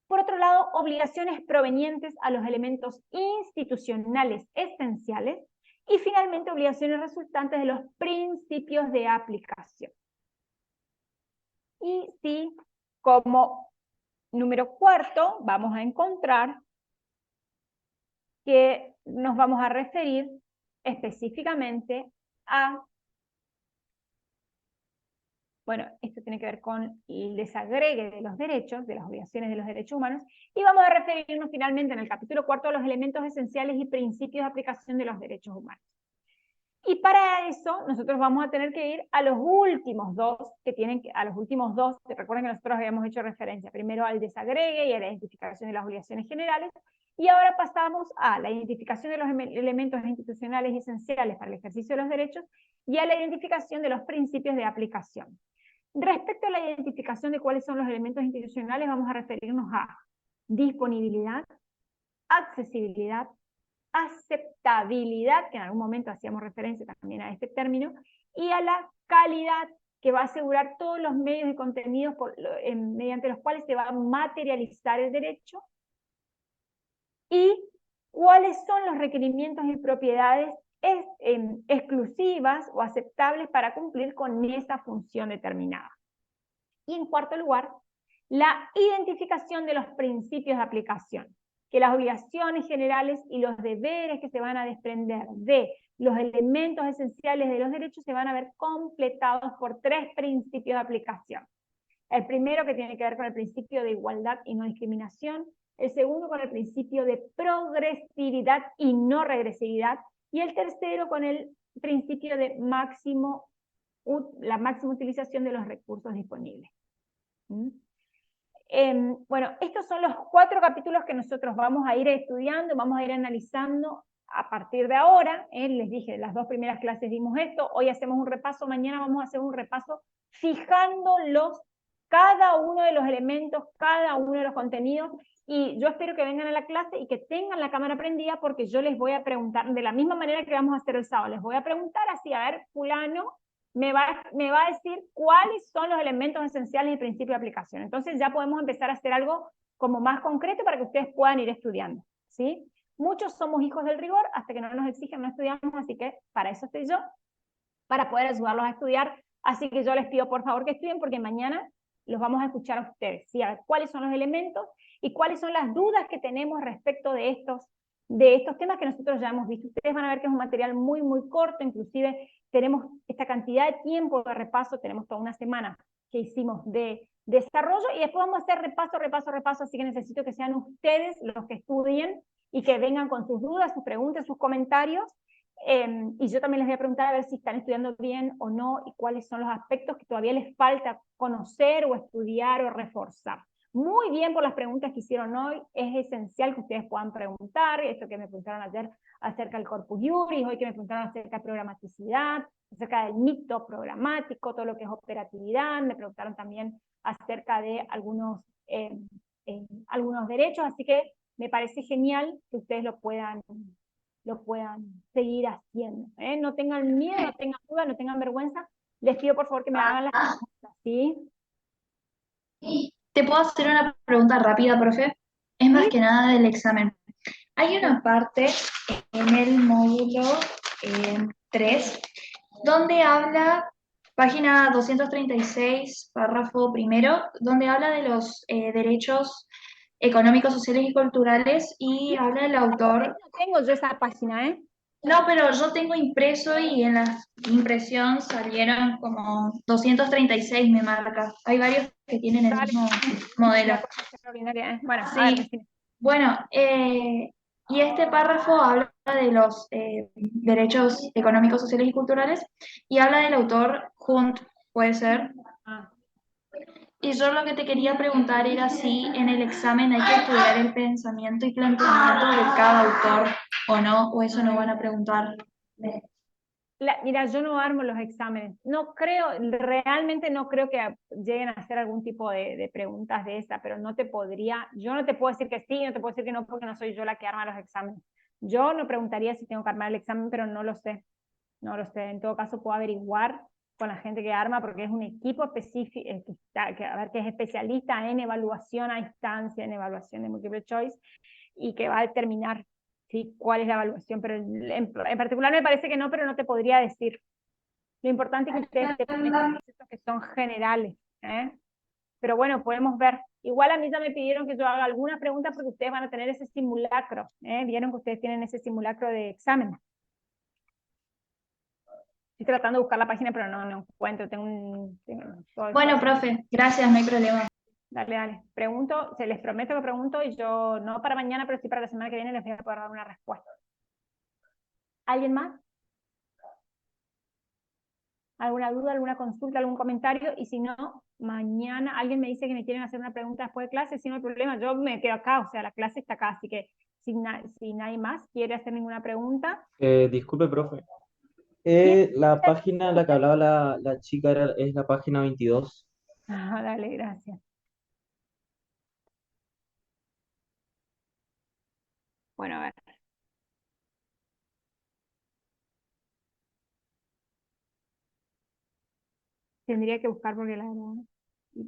Por otro lado, obligaciones provenientes a los elementos institucionales esenciales. Y finalmente, obligaciones resultantes de los principios de aplicación. Y sí, como número 4, vamos a encontrar que nos vamos a referir específicamente a, bueno, esto tiene que ver con el desagregue de los derechos, de las obligaciones de los derechos humanos, y vamos a referirnos finalmente en el capítulo 4 a los elementos esenciales y principios de aplicación de los derechos humanos. Y para eso nosotros vamos a tener que ir a los últimos dos, recuerden que nosotros habíamos hecho referencia primero al desagregue y a la identificación de las obligaciones generales, y ahora pasamos a la identificación de los elementos institucionales esenciales para el ejercicio de los derechos y a la identificación de los principios de aplicación. Respecto a la identificación de cuáles son los elementos institucionales, vamos a referirnos a disponibilidad, accesibilidad, aceptabilidad, que en algún momento hacíamos referencia también a este término, y a la calidad, que va a asegurar todos los medios y contenidos mediante los cuales se va a materializar el derecho, y cuáles son los requerimientos y propiedades exclusivas o aceptables para cumplir con esa función determinada. Y en cuarto lugar, la identificación de los principios de aplicación, que las obligaciones generales y los deberes que se van a desprender de los elementos esenciales de los derechos se van a ver completados por 3 principios de aplicación. El primero, que tiene que ver con el principio de igualdad y no discriminación. El segundo, con el principio de progresividad y no regresividad. Y el tercero, con el principio de la máxima utilización de los recursos disponibles. Bueno, estos son los 4 capítulos que nosotros vamos a ir estudiando, vamos a ir analizando a partir de ahora. Les dije, las 2 primeras clases dimos esto, hoy hacemos un repaso, mañana vamos a hacer un repaso fijando cada uno de los elementos, cada uno de los contenidos, y yo espero que vengan a la clase y que tengan la cámara prendida, porque yo les voy a preguntar, de la misma manera que vamos a hacer el sábado, les voy a preguntar así, a ver, fulano, me va a decir cuáles son los elementos esenciales y principios de aplicación. Entonces ya podemos empezar a hacer algo como más concreto para que ustedes puedan ir estudiando, ¿sí? Muchos somos hijos del rigor, hasta que no nos exigen no estudiamos, así que para eso estoy yo, para poder ayudarlos a estudiar. Así que yo les pido por favor que estudien, porque mañana los vamos a escuchar a ustedes, ¿sí? A ver cuáles son los elementos y cuáles son las dudas que tenemos respecto de estos temas que nosotros ya hemos visto. Ustedes van a ver que es un material muy, muy corto, inclusive tenemos esta cantidad de tiempo de repaso, tenemos toda una semana que hicimos de desarrollo, y después vamos a hacer repaso, así que necesito que sean ustedes los que estudien y que vengan con sus dudas, sus preguntas, sus comentarios, y yo también les voy a preguntar a ver si están estudiando bien o no, y cuáles son los aspectos que todavía les falta conocer o estudiar o reforzar. Muy bien por las preguntas que hicieron hoy, es esencial que ustedes puedan preguntar, esto que me preguntaron ayer acerca del corpus juris, hoy que me preguntaron acerca de programaticidad, acerca del mito programático, todo lo que es operatividad, me preguntaron también acerca de algunos derechos, así que me parece genial que ustedes lo puedan seguir haciendo, ¿eh? No tengan miedo, no tengan duda, no tengan vergüenza. Les pido por favor que me hagan las preguntas, ¿sí? ¿Te puedo hacer una pregunta rápida, profe? Es más Sí. que nada del examen. Hay una parte en el módulo 3 donde habla, página 236, párrafo primero, donde habla de los derechos económicos, sociales y culturales, y habla del autor. No tengo yo esa página, ¿eh? No, pero yo tengo impreso y en la impresión salieron como 236, me marca. Hay varios que tienen el Dale. mismo modelo. Extraordinaria, ¿eh? Bueno, Sí. a ver, decime. Bueno, y este párrafo habla de los derechos económicos, sociales y culturales, y habla del autor Hunt, puede ser. Ah. Y yo lo que te quería preguntar era si en el examen hay que estudiar el pensamiento y planteamiento de cada autor o no, o eso no van a preguntar. Mira, yo no armo los exámenes. No creo, realmente no creo que lleguen a hacer algún tipo de preguntas de esa, pero yo no te puedo decir que sí, no te puedo decir que no, porque no soy yo la que arma los exámenes. Yo no preguntaría si tengo que armar el examen, pero no lo sé. No lo sé. En todo caso, puedo averiguar con la gente que arma, porque es un equipo específico, que es especialista en evaluación a distancia, en evaluación de multiple choice, y que va a determinar, ¿sí?, cuál es la evaluación. Pero en particular me parece que no, pero no te podría decir. Lo importante es que ustedes sepan estos conceptos que son generales, ¿eh? Pero bueno, podemos ver. Igual a mí ya me pidieron que yo haga alguna pregunta, porque ustedes van a tener ese simulacro, ¿eh? Vieron que ustedes tienen ese simulacro de examen. Estoy tratando de buscar la página, pero no encuentro. Bueno, profe, gracias, no hay problema. Dale. Pregunto, les prometo que pregunto, y yo, no para mañana, pero sí para la semana que viene, les voy a poder dar una respuesta. ¿Alguien más? ¿Alguna duda, alguna consulta, algún comentario? Y si no, mañana alguien me dice que me quieren hacer una pregunta después de clase, si no hay problema, yo me quedo acá, o sea, la clase está acá, así que si nadie más quiere hacer ninguna pregunta. Disculpe, profe. ¿Sí? La página en la que hablaba la chica es la página 22. Ah, dale, gracias. Bueno, a ver. Tendría que buscar, porque la verdad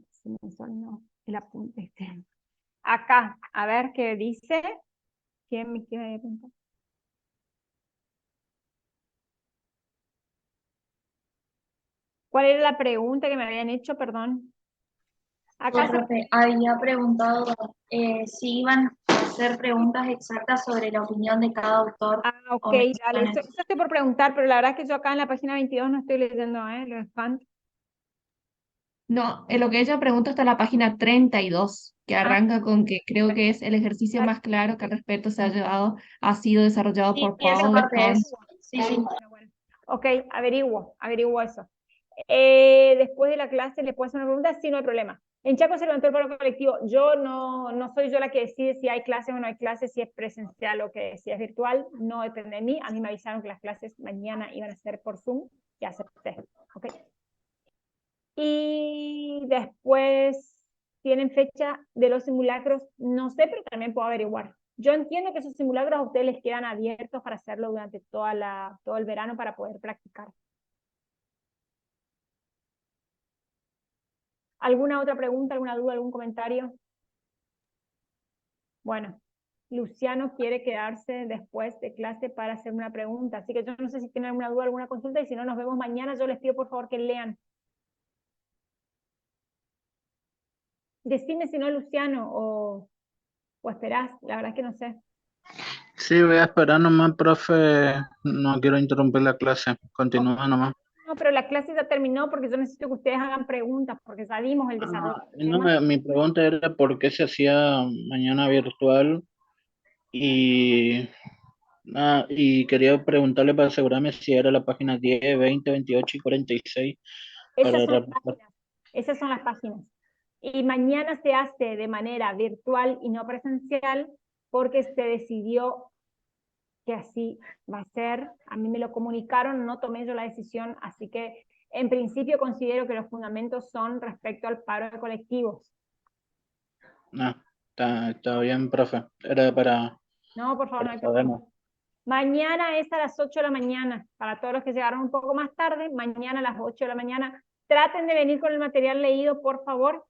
se me sonó el apunte este. Acá, a ver qué dice. ¿Quién me quiere preguntar? ¿Cuál era la pregunta que me habían hecho? Perdón. Acá Profe, había preguntado si iban a hacer preguntas exactas sobre la opinión de cada autor. ok, o dale. menciones. Eso estoy por preguntar, pero la verdad es que yo acá en la página 22 no estoy leyendo, los fans. No, en lo que ella pregunta está la página 32, que arranca con que creo que es el ejercicio más claro que al respecto ha sido desarrollado Sí, por sí, esa Paul parte Hunt. es. Sí, sí. Bueno. Ok, averiguo eso. Después de la clase, ¿les puedo hacer una pregunta? Sí, no hay problema. En Chaco se levantó el paro colectivo. Yo no soy yo la que decide si hay clases o no hay clases, si es presencial o que si es virtual. No depende de mí. A mí me avisaron que las clases mañana iban a ser por Zoom y acepté. Ok. Y después tienen fecha de los simulacros, no sé, pero también puedo averiguar. Yo entiendo que esos simulacros a ustedes les quedan abiertos para hacerlo durante todo el verano, para poder practicar. ¿Alguna otra pregunta, alguna duda, algún comentario? Bueno, Luciano quiere quedarse después de clase para hacer una pregunta, así que yo no sé si tienen alguna duda, alguna consulta, y si no, nos vemos mañana. Yo les pido por favor que lean. Decime si no, Luciano, o esperás, la verdad es que no sé. Sí, voy a esperar nomás, profe. No quiero interrumpir la clase. Continúa nomás. No, pero la clase ya terminó porque yo necesito que ustedes hagan preguntas, porque ya dimos el desarrollo del No, tema. mi pregunta era por qué se hacía mañana virtual y, y quería preguntarle para asegurarme si era la página 10, 20, 28 y 46 Esas para son las repasar. páginas. Esas son las páginas. Y mañana se hace de manera virtual y no presencial porque se decidió que así va a ser. A mí me lo comunicaron, no tomé yo la decisión, así que en principio considero que los fundamentos son respecto al paro de colectivos. No, está bien, profe. Era No, por favor, no para hay saber. problema. Mañana es a las 8 de la mañana. Para todos los que llegaron un poco más tarde, mañana a las 8 de la mañana. Traten de venir con el material leído, por favor.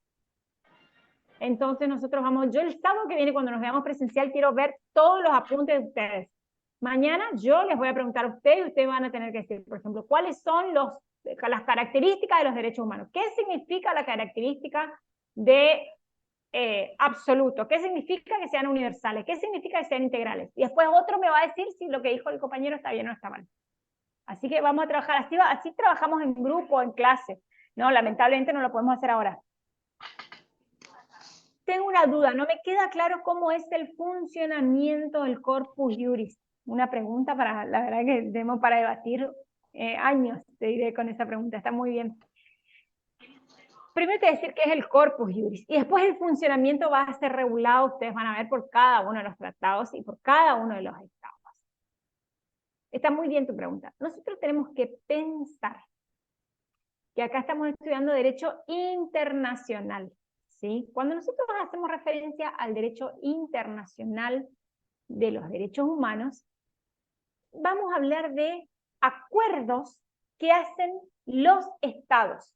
Entonces nosotros vamos, yo el sábado que viene cuando nos veamos presencial quiero ver todos los apuntes de ustedes. Mañana yo les voy a preguntar a ustedes y ustedes van a tener que decir, por ejemplo, cuáles son las características de los derechos humanos. ¿Qué significa la característica de absoluto? ¿Qué significa que sean universales? ¿Qué significa que sean integrales? Y después otro me va a decir si lo que dijo el compañero está bien o está mal. Así que vamos a trabajar así, así trabajamos en grupo, en clase. No, lamentablemente no lo podemos hacer ahora. Tengo una duda, no me queda claro cómo es el funcionamiento del Corpus Juris. Una pregunta para, la verdad que tenemos para debatir años, te diré con esa pregunta, está muy bien. Primero te voy a decir qué es el Corpus Juris, y después el funcionamiento va a ser regulado, ustedes van a ver por cada uno de los tratados y por cada uno de los estados. Está muy bien tu pregunta. Nosotros tenemos que pensar que acá estamos estudiando derecho internacional. ¿Sí? Cuando nosotros hacemos referencia al derecho internacional de los derechos humanos, vamos a hablar de acuerdos que hacen los estados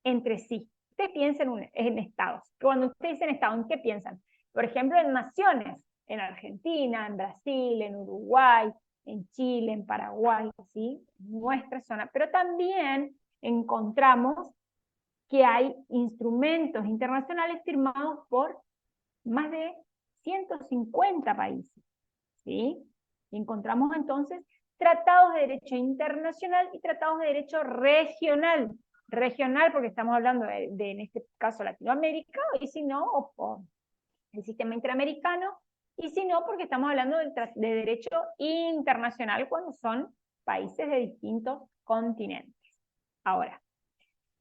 entre sí. Ustedes piensen en estados. Cuando ustedes dicen estado, ¿en qué piensan? Por ejemplo, en naciones, en Argentina, en Brasil, en Uruguay, en Chile, en Paraguay, ¿sí? Nuestra zona. Pero también encontramos que hay instrumentos internacionales firmados por más de 150 países, ¿sí? Y encontramos entonces tratados de derecho internacional y tratados de derecho regional. Regional porque estamos hablando en este caso, Latinoamérica, y si no, o el sistema interamericano, y si no, porque estamos hablando de derecho internacional cuando son países de distintos continentes. Ahora,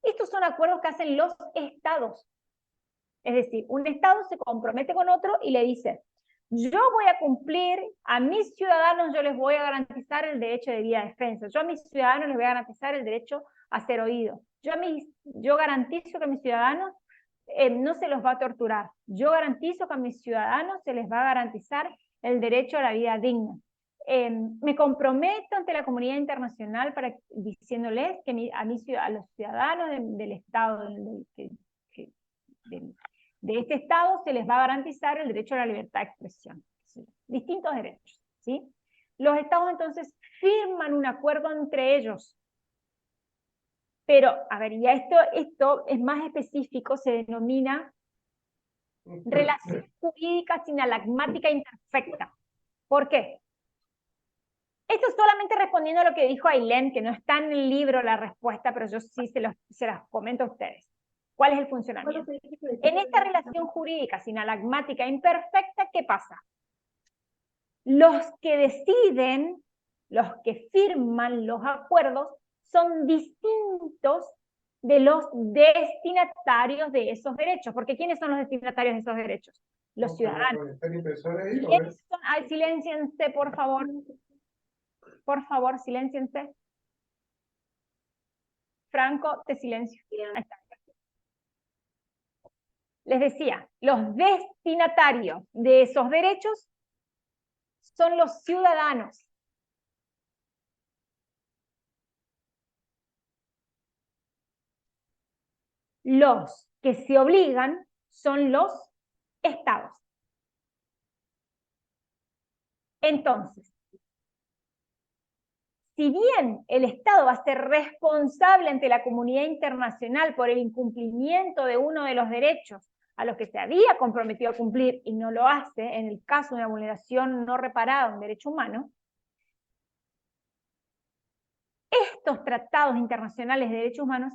estos son acuerdos que hacen los estados. Es decir, un estado se compromete con otro y le dice, yo voy a cumplir, a mis ciudadanos yo les voy a garantizar el derecho de vida y defensa, yo a mis ciudadanos les voy a garantizar el derecho a ser oídos, yo garantizo que a mis ciudadanos no se los va a torturar, yo garantizo que a mis ciudadanos se les va a garantizar el derecho a la vida digna. Me comprometo ante la comunidad internacional diciéndoles que a los ciudadanos del Estado de este Estado se les va a garantizar el derecho a la libertad de expresión. ¿Sí? Distintos derechos. ¿Sí? Los Estados entonces firman un acuerdo entre ellos. Pero, a ver, ya esto es más específico, se denomina relación jurídica sinalagmática imperfecta. ¿Por qué? Esto solamente respondiendo a lo que dijo Ailén, que no está en el libro la respuesta, pero yo sí se las comento a ustedes. ¿Cuál es el funcionamiento? En esta relación jurídica sinalagmática imperfecta, ¿qué pasa? Los que deciden, los que firman los acuerdos, son distintos de los destinatarios de esos derechos. Porque ¿quiénes son los destinatarios de esos derechos? Los ciudadanos. ¿Quiénes son? Ay, silénciense, por favor. Por favor, silénciense. Franco, te silencio. Ahí está. Les decía, los destinatarios de esos derechos son los ciudadanos. Los que se obligan son los estados. Entonces, si bien el Estado va a ser responsable ante la comunidad internacional por el incumplimiento de uno de los derechos a los que se había comprometido a cumplir y no lo hace, en el caso de una vulneración no reparada de un derecho humano, estos tratados internacionales de derechos humanos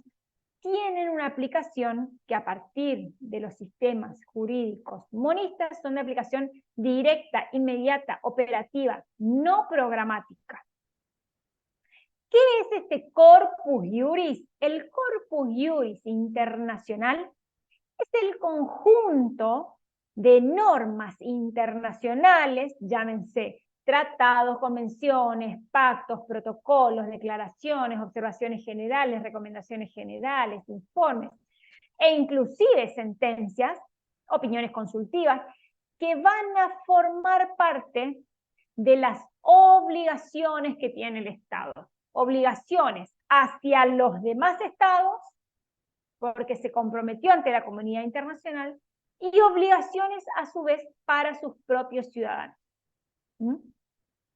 tienen una aplicación que a partir de los sistemas jurídicos monistas son de aplicación directa, inmediata, operativa, no programática. ¿Qué es este corpus iuris? El corpus iuris internacional es el conjunto de normas internacionales, llámense tratados, convenciones, pactos, protocolos, declaraciones, observaciones generales, recomendaciones generales, informes, e inclusive sentencias, opiniones consultivas, que van a formar parte de las obligaciones que tiene el Estado. Obligaciones hacia los demás estados, porque se comprometió ante la comunidad internacional, y obligaciones a su vez para sus propios ciudadanos.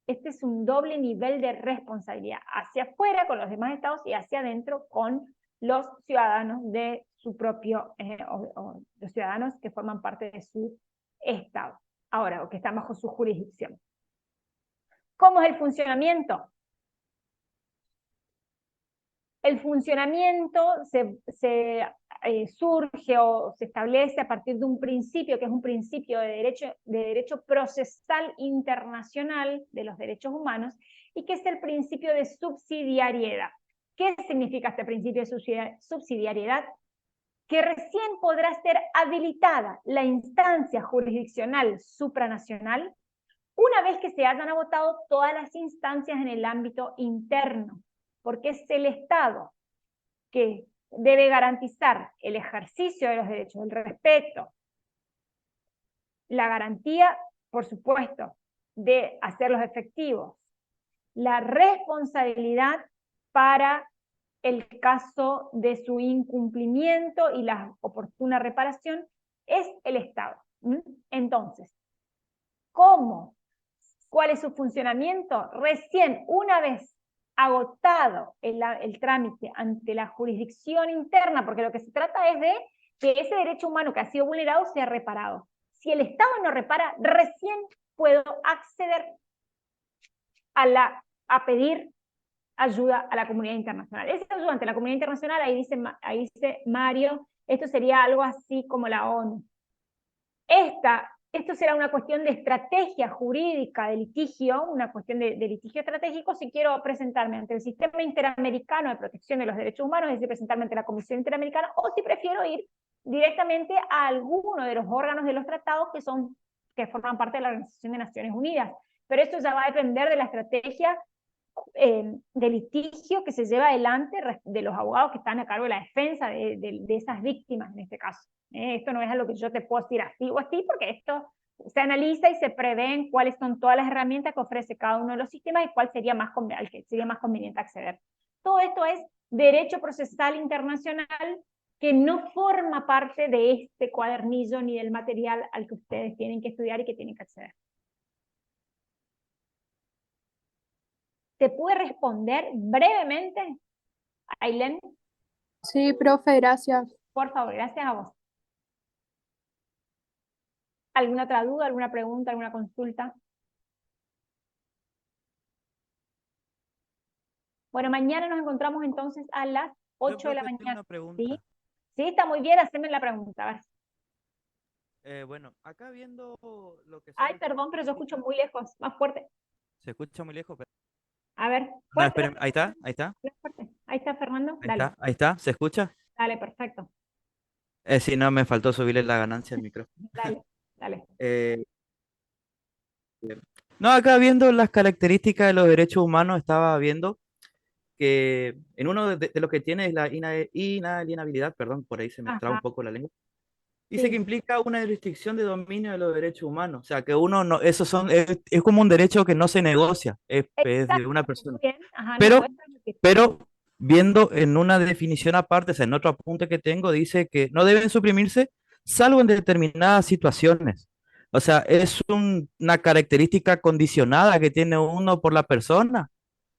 Este es un doble nivel de responsabilidad, hacia afuera con los demás estados y hacia adentro con los ciudadanos de su propio, o los ciudadanos que forman parte de su estado, ahora, o que están bajo su jurisdicción. ¿Cómo es el funcionamiento? El funcionamiento surge o se establece a partir de un principio, que es un principio de derecho procesal internacional de los derechos humanos, y que es el principio de subsidiariedad. ¿Qué significa este principio de subsidiariedad? Que recién podrá ser habilitada la instancia jurisdiccional supranacional una vez que se hayan agotado todas las instancias en el ámbito interno, porque es el Estado que debe garantizar el ejercicio de los derechos, el respeto, la garantía, por supuesto, de hacerlos efectivos, la responsabilidad para el caso de su incumplimiento y la oportuna reparación, es el Estado. Entonces, ¿cuál es su funcionamiento? Recién, una vez agotado el trámite ante la jurisdicción interna, porque lo que se trata es de que ese derecho humano que ha sido vulnerado sea reparado. Si el Estado no repara, recién puedo acceder a pedir ayuda a la comunidad internacional. Esa ayuda ante la comunidad internacional, ahí dice Mario, esto sería algo así como la ONU. Esto será una cuestión de estrategia jurídica de litigio, una cuestión de litigio estratégico, si quiero presentarme ante el Sistema Interamericano de Protección de los Derechos Humanos, es decir, presentarme ante la Comisión Interamericana, o si prefiero ir directamente a alguno de los órganos de los tratados que forman parte de la Organización de Naciones Unidas. Pero esto ya va a depender de la estrategia de litigio que se lleva adelante de los abogados que están a cargo de la defensa de esas víctimas en este caso. Esto no es algo que yo te puedo decir así o así, porque esto se analiza y se prevén cuáles son todas las herramientas que ofrece cada uno de los sistemas y cuál sería al que sería más conveniente acceder. Todo esto es derecho procesal internacional que no forma parte de este cuadernillo ni del material al que ustedes tienen que estudiar y que tienen que acceder. ¿Te puede responder brevemente, Ailén? Sí, profe, gracias. Por favor, gracias a vos. ¿Alguna otra duda, alguna pregunta, alguna consulta? Bueno, mañana nos encontramos entonces a las 8 de la Tengo mañana. una pregunta. ¿Sí? Sí, está muy bien, haceme la pregunta. A ver. Bueno, acá viendo lo que Ay, son... perdón, pero yo escucho muy lejos, más fuerte. Se escucha muy lejos, pero... A ver, No, fuerte, esperen, ahí está, ahí está, fuerte. Ahí está, Fernando. ahí Dale, está, ahí está, ¿se escucha? dale, perfecto. Sí, no, me faltó subirle la ganancia al micrófono. Dale, dale. No, acá viendo las características de los derechos humanos, estaba viendo que en uno de lo que tiene es la inalienabilidad, perdón, por ahí se me traba un Ajá, poco la lengua. Dice que sí. implica una restricción de dominio de los derechos humanos. O sea, que uno no, es como un derecho que no se negocia, es de una Exacto, persona. muy bien. Ajá, ¿me Pero, puedes repetir? pero viendo en una definición aparte, o sea, en otro apunte que tengo, dice que no deben suprimirse salvo en determinadas situaciones. O sea, es una característica condicionada que tiene uno por la persona.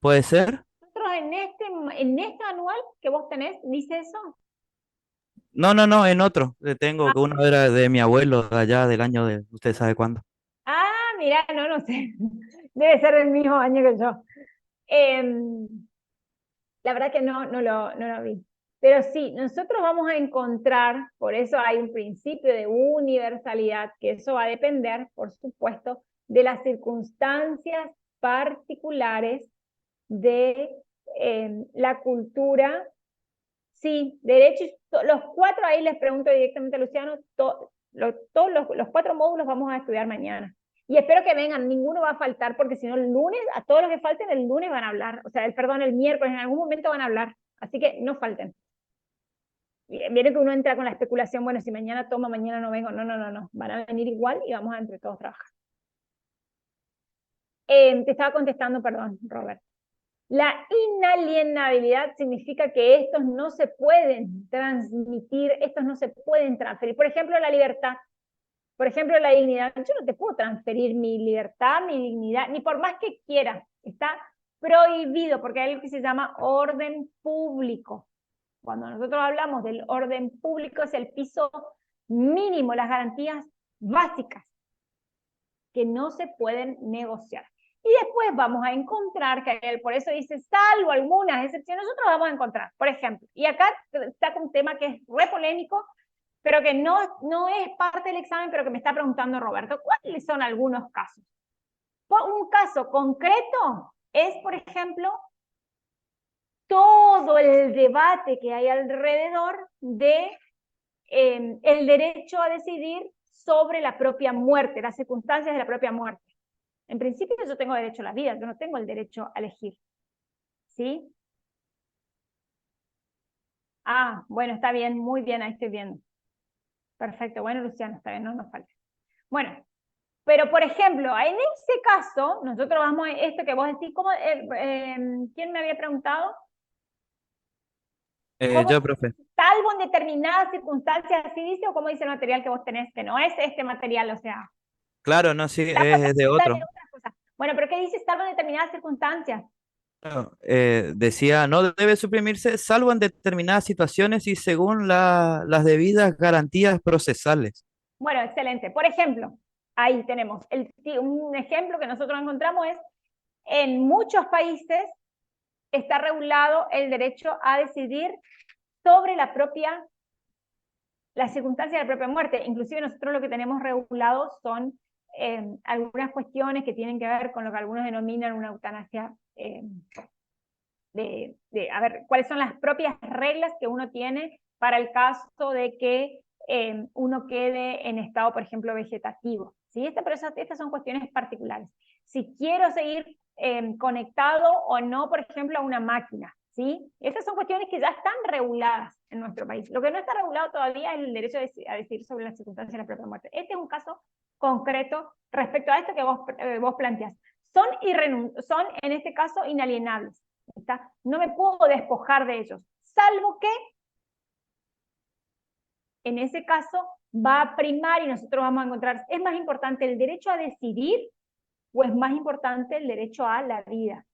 ¿Puede ser? Nosotros en este manual que vos tenés, dice eso. No, no, no, en otro. Tengo Ah, que uno era de mi abuelo, de allá del año de, usted sabe cuándo. mira, no sé. Debe ser del mismo año que yo. Em, la verdad que no lo vi. Pero sí, nosotros vamos a encontrar, por eso hay un principio de universalidad, que eso va a depender, por supuesto, de las circunstancias particulares de la cultura. Sí, derecho, los cuatro, ahí les pregunto directamente a Luciano, todos los cuatro módulos vamos a estudiar mañana. Y espero que vengan, ninguno va a faltar, porque si no el lunes, a todos los que falten el lunes van a hablar, o sea, perdón, el miércoles, en algún momento van a hablar, así que no falten. Viene que uno entra con la especulación, bueno, si mañana toma, mañana no vengo, no, van a venir igual y vamos a entre todos trabajar. Te estaba contestando, perdón, Robert. La inalienabilidad significa que estos no se pueden transmitir, estos no se pueden transferir. Por ejemplo, la libertad, por ejemplo, la dignidad. Yo no te puedo transferir mi libertad, mi dignidad, ni por más que quiera. Está prohibido porque hay algo que se llama orden público. Cuando nosotros hablamos del orden público es el piso mínimo, las garantías básicas que no se pueden negociar. Y después vamos a encontrar que él, por eso dice, salvo algunas excepciones, nosotros vamos a encontrar, por ejemplo, y acá está un tema que es re polémico, pero que no es parte del examen, pero que me está preguntando Roberto, ¿cuáles son algunos casos? Un caso concreto es, por ejemplo, todo el debate que hay alrededor de el derecho a decidir sobre la propia muerte, las circunstancias de la propia muerte. En principio yo tengo derecho a la vida, yo no tengo el derecho a elegir. ¿Sí? Bueno, está bien, muy bien, ahí estoy viendo. Perfecto, bueno, Luciano, está bien, no nos falta. Bueno, pero por ejemplo, en ese caso, nosotros vamos a esto que vos decís, ¿quién me había preguntado? Yo, profe. Salvo en determinadas circunstancias, ¿así dice o cómo dice el material que vos tenés? Que no es este material, o sea. Claro, no, sí, es de otro. Bueno, pero ¿qué dice salvo en determinadas circunstancias? Decía, no debe suprimirse salvo en determinadas situaciones y según las debidas garantías procesales. Bueno, excelente. Por ejemplo, ahí tenemos un ejemplo que nosotros encontramos es, en muchos países está regulado el derecho a decidir sobre las circunstancias de la propia muerte. Inclusive nosotros lo que tenemos regulado son algunas cuestiones que tienen que ver con lo que algunos denominan una eutanasia, a ver, cuáles son las propias reglas que uno tiene para el caso de que uno quede en estado, por ejemplo, vegetativo. ¿Sí? Estas son cuestiones particulares. Si quiero seguir conectado o no, por ejemplo, a una máquina. ¿Sí? Estas son cuestiones que ya están reguladas en nuestro país. Lo que no está regulado todavía es el derecho a decidir sobre las circunstancias de la propia muerte. Este es un caso concreto respecto a esto que vos planteás. Son en este caso inalienables. ¿Está? No me puedo despojar de ellos, salvo que en ese caso va a primar y nosotros vamos a encontrar, ¿es más importante el derecho a decidir o es más importante el derecho a la vida?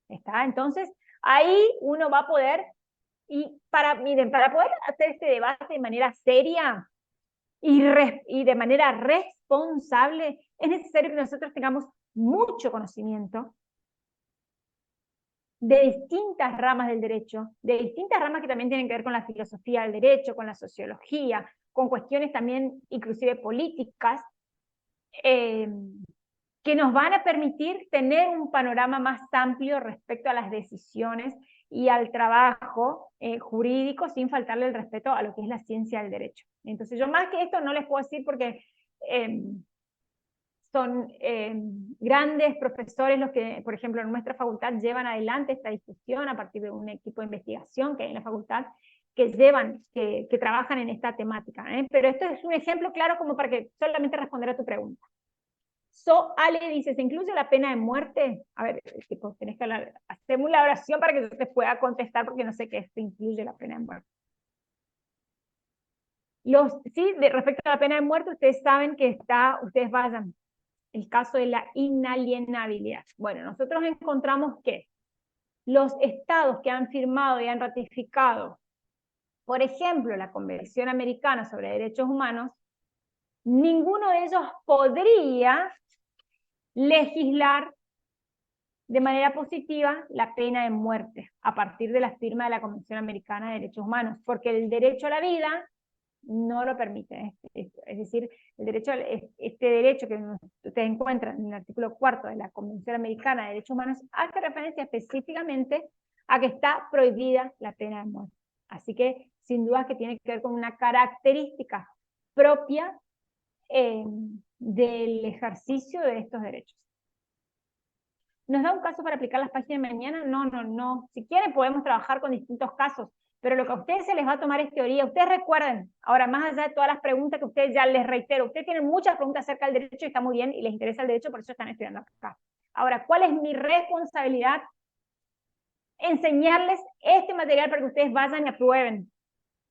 ¿Está? Entonces, ahí uno va a poder, miren, para poder hacer este debate de manera seria y de manera responsable, es necesario que nosotros tengamos mucho conocimiento de distintas ramas del derecho, de distintas ramas que también tienen que ver con la filosofía del derecho, con la sociología, con cuestiones también inclusive políticas, que nos van a permitir tener un panorama más amplio respecto a las decisiones y al trabajo jurídico sin faltarle el respeto a lo que es la ciencia del derecho. Entonces yo más que esto no les puedo decir porque son grandes profesores los que, por ejemplo, en nuestra facultad llevan adelante esta discusión a partir de un equipo de investigación que hay en la facultad que trabajan en esta temática. Pero esto es un ejemplo claro como para que solamente responder a tu pregunta. Ale dice, ¿se incluye la pena de muerte? A ver, tenés que hacer una oración para que yo te pueda contestar porque no sé qué se incluye la pena de muerte. Respecto a la pena de muerte, ustedes saben que ustedes vayan, el caso de la inalienabilidad. Bueno, nosotros encontramos que los estados que han firmado y han ratificado, por ejemplo, la Convención Americana sobre Derechos Humanos, ninguno de ellos podría legislar de manera positiva la pena de muerte a partir de la firma de la Convención Americana de Derechos Humanos, porque el derecho a la vida no lo permite. Es decir, este derecho que ustedes encuentran en el artículo 4 de la Convención Americana de Derechos Humanos hace referencia específicamente a que está prohibida la pena de muerte. Así que, sin duda, que tiene que ver con una característica propia del ejercicio de estos derechos. ¿Nos da un caso para aplicar las páginas de mañana? No. Si quieren podemos trabajar con distintos casos, pero lo que a ustedes se les va a tomar es teoría. Ustedes recuerden, ahora más allá de todas las preguntas que ustedes ya les reitero, ustedes tienen muchas preguntas acerca del derecho y está muy bien y les interesa el derecho, por eso están estudiando acá. Ahora, ¿cuál es mi responsabilidad? Enseñarles este material para que ustedes vayan y aprueben.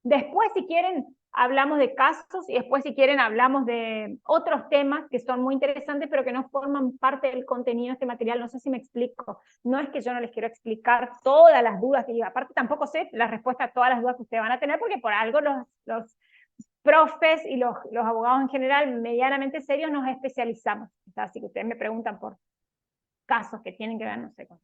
Después, si quieren, hablamos de casos y después, si quieren, hablamos de otros temas que son muy interesantes, pero que no forman parte del contenido de este material. No sé si me explico. No es que yo no les quiero explicar todas las dudas que yo, aparte tampoco sé la respuesta a todas las dudas que ustedes van a tener, porque por algo los profes y los abogados en general medianamente serios nos especializamos. Así que ustedes me preguntan por casos que tienen que ver, no sé, con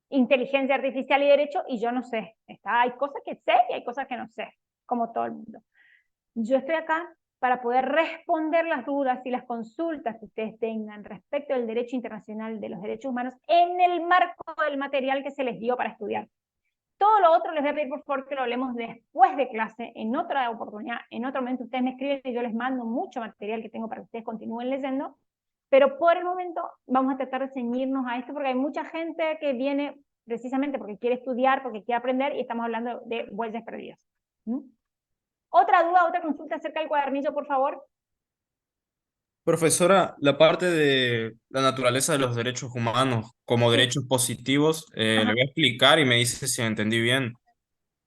inteligencia artificial y derecho, y yo no sé. Hay cosas que sé y hay cosas que no sé, como todo el mundo. Yo estoy acá para poder responder las dudas y las consultas que ustedes tengan respecto del derecho internacional de los derechos humanos en el marco del material que se les dio para estudiar. Todo lo otro les voy a pedir por favor que lo hablemos después de clase, en otra oportunidad, en otro momento ustedes me escriben y yo les mando mucho material que tengo para que ustedes continúen leyendo, pero por el momento vamos a tratar de ceñirnos a esto porque hay mucha gente que viene precisamente porque quiere estudiar, porque quiere aprender y estamos hablando de huellas perdidas. ¿Mm? ¿Otra duda, otra consulta acerca del cuadernillo, por favor? Profesora, la parte de la naturaleza de los derechos humanos como Sí. derechos positivos, le Ajá. voy a explicar y me dice si entendí bien.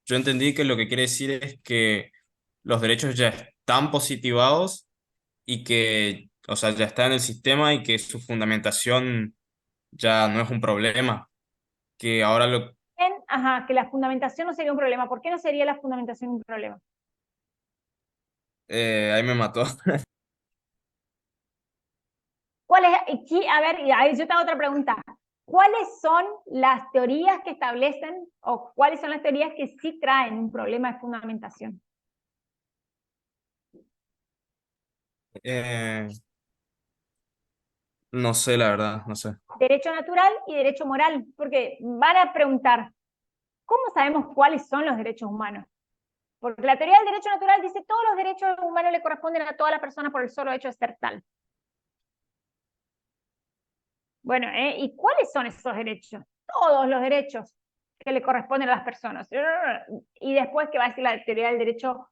Yo entendí que lo que quiere decir es que los derechos ya están positivados y que, o sea, ya está en el sistema y que su fundamentación ya no es un problema. Que ahora Ajá, que la fundamentación no sería un problema. ¿Por qué no sería la fundamentación un problema? ahí me mató. ¿Cuál es? A ver, yo te hago otra pregunta. ¿Cuáles son las teorías que establecen o cuáles son las teorías que sí traen un problema de fundamentación? Eh, no sé, la verdad, no sé. Derecho natural y derecho moral, porque van a preguntar, ¿cómo sabemos cuáles son los derechos humanos? Porque la teoría del derecho natural dice todos los derechos humanos le corresponden a todas las personas por el solo hecho de ser tal. Bueno, ¿y cuáles son esos derechos? Todos los derechos que le corresponden a las personas. Y después, ¿qué va a decir la teoría del derecho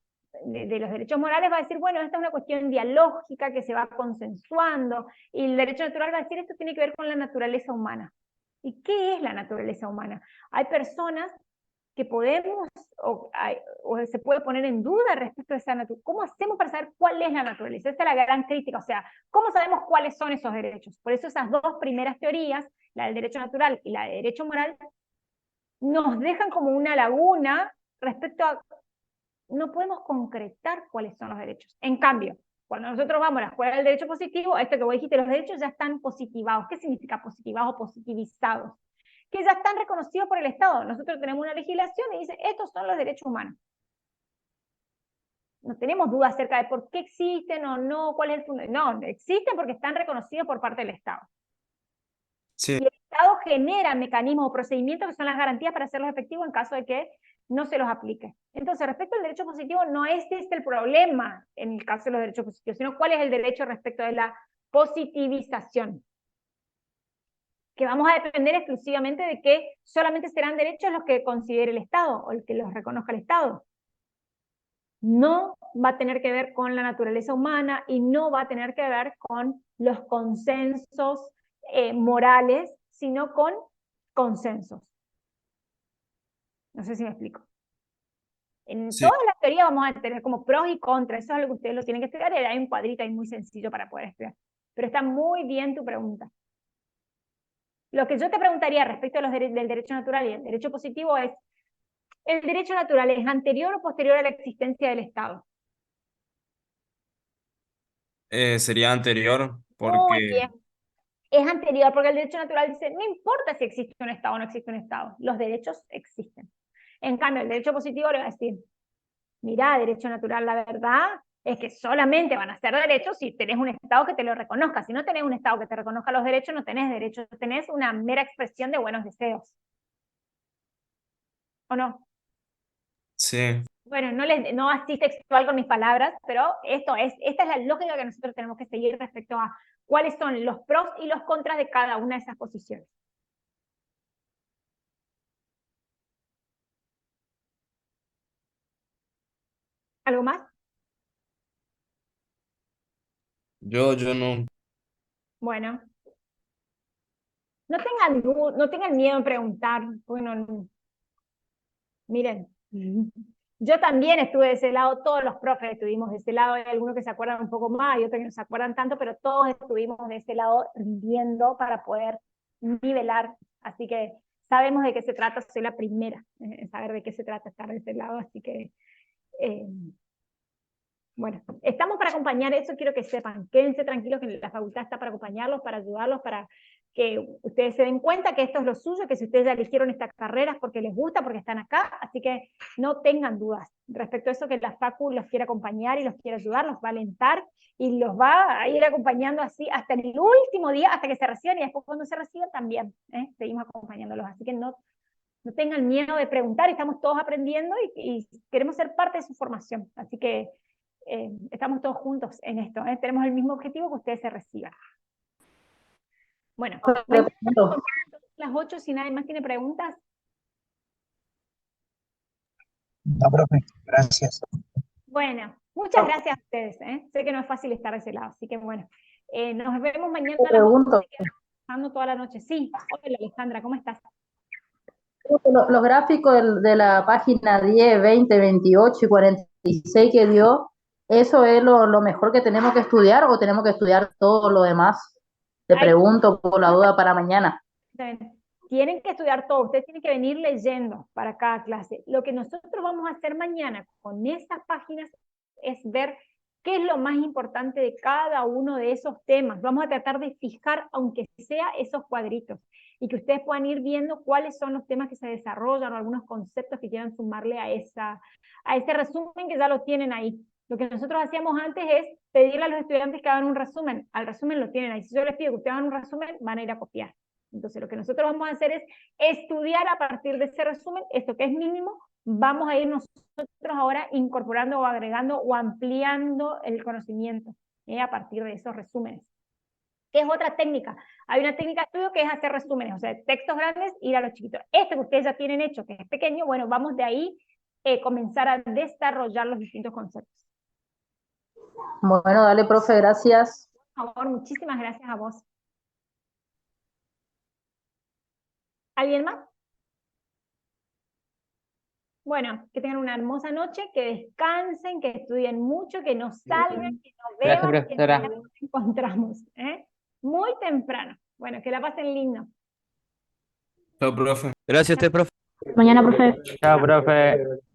de los derechos morales? Va a decir, bueno, esta es una cuestión dialógica que se va consensuando, y el derecho natural va a decir, esto tiene que ver con la naturaleza humana. ¿Y qué es la naturaleza humana? Hay personas que podemos, o se puede poner en duda respecto a esa naturaleza. ¿Cómo hacemos para saber cuál es la naturaleza? Esa es la gran crítica, o sea, ¿cómo sabemos cuáles son esos derechos? Por eso esas dos primeras teorías, la del derecho natural y la del derecho moral, nos dejan como una laguna respecto a, no podemos concretar cuáles son los derechos. En cambio, cuando nosotros vamos a la escuela del derecho positivo, esto que vos dijiste, los derechos ya están positivados. ¿Qué significa positivados o positivizados? Que ya están reconocidos por el Estado. Nosotros tenemos una legislación y dice, estos son los derechos humanos. No tenemos duda acerca de por qué existen o no, cuál es el fundamento. No, existen porque están reconocidos por parte del Estado. Sí. Y el Estado genera mecanismos o procedimientos que son las garantías para hacerlos efectivos en caso de que no se los aplique. Entonces, respecto al derecho positivo, no es este el problema en el caso de los derechos positivos, sino cuál es el derecho respecto de la positivización. Que vamos a depender exclusivamente de que solamente serán derechos los que considere el Estado o el que los reconozca el Estado. No va a tener que ver con la naturaleza humana y no va a tener que ver con los consensos morales, sino con consensos. No sé si me explico. En Sí. todas las teorías vamos a tener como pros y contras, eso es algo que ustedes lo tienen que estudiar, y hay un cuadrito ahí muy sencillo para poder estudiar. Pero está muy bien tu pregunta. Lo que yo te preguntaría respecto a los del derecho natural y el derecho positivo es, ¿el derecho natural es anterior o posterior a la existencia del Estado? Sería anterior Muy porque bien. Es anterior, porque el derecho natural dice, no importa si existe un Estado o no existe un Estado, los derechos existen. En cambio, el derecho positivo le va a decir, mira, derecho natural, la verdad es que solamente van a ser derechos si tenés un Estado que te lo reconozca. Si no tenés un Estado que te reconozca los derechos, no tenés derechos, tenés una mera expresión de buenos deseos. ¿O no? sí. Bueno, no así textual con mis palabras, pero esta es la lógica que nosotros tenemos que seguir respecto a cuáles son los pros y los contras de cada una de esas posiciones. ¿Algo más? Yo no. Bueno, no tengan miedo en preguntar. Bueno, miren, yo también estuve de ese lado, todos los profes estuvimos de ese lado, hay algunos que se acuerdan un poco más y otros que no se acuerdan tanto, pero todos estuvimos de ese lado viendo para poder nivelar. Así que sabemos de qué se trata, soy la primera en saber de qué se trata estar de ese lado, así que bueno, estamos para acompañar eso, quiero que sepan, quédense tranquilos que la facultad está para acompañarlos, para ayudarlos, para que ustedes se den cuenta que esto es lo suyo, que si ustedes ya eligieron estas carreras porque les gusta, porque están acá, así que no tengan dudas respecto a eso, que la facu los quiere acompañar y los quiere ayudar, los va a alentar y los va a ir acompañando así hasta el último día, hasta que se reciban, y después cuando se reciban también, seguimos acompañándolos, así que no tengan miedo de preguntar, estamos todos aprendiendo y queremos ser parte de su formación, así que estamos todos juntos en esto, tenemos el mismo objetivo, que ustedes se reciban. Bueno, mañana a las 8, si nadie más tiene preguntas. No, profe, gracias. Bueno, muchas gracias a ustedes, sé que no es fácil estar de ese lado, así que bueno, nos vemos mañana a las 8, Pregunto, trabajando toda la noche. Sí, hola Alejandra, ¿cómo estás? los gráficos de la página 10, 20, 28 y 46 que dio, ¿eso es lo mejor que tenemos que estudiar o tenemos que estudiar todo lo demás? Te Ay, pregunto por la duda para mañana. tienen que estudiar todo, ustedes tienen que venir leyendo para cada clase. Lo que nosotros vamos a hacer mañana con esas páginas es ver qué es lo más importante de cada uno de esos temas. Vamos a tratar de fijar, aunque sea esos cuadritos, y que ustedes puedan ir viendo cuáles son los temas que se desarrollan o algunos conceptos que quieran sumarle a ese resumen que ya lo tienen ahí. Lo que nosotros hacíamos antes es pedirle a los estudiantes que hagan un resumen. Al resumen lo tienen ahí. Si yo les pido que ustedes hagan un resumen, van a ir a copiar. Entonces lo que nosotros vamos a hacer es estudiar a partir de ese resumen, esto que es mínimo, vamos a ir nosotros ahora incorporando o agregando o ampliando el conocimiento a partir de esos resúmenes. ¿Qué es otra técnica? Hay una técnica de estudio que es hacer resúmenes, o sea, textos grandes, ir a los chiquitos. Este que ustedes ya tienen hecho, que es pequeño, bueno, vamos de ahí comenzar a desarrollar los distintos conceptos. Bueno, dale, profe, gracias. Por favor, muchísimas gracias a vos. ¿Alguien más? Bueno, que tengan una hermosa noche, que descansen, que estudien mucho, que nos salgan, que nos Gracias, vean, que profesora. mañana nos encontramos, muy temprano. Bueno, que la pasen lindo. Chao, profe. Gracias a usted, profe. Mañana, profe. Chao, profe.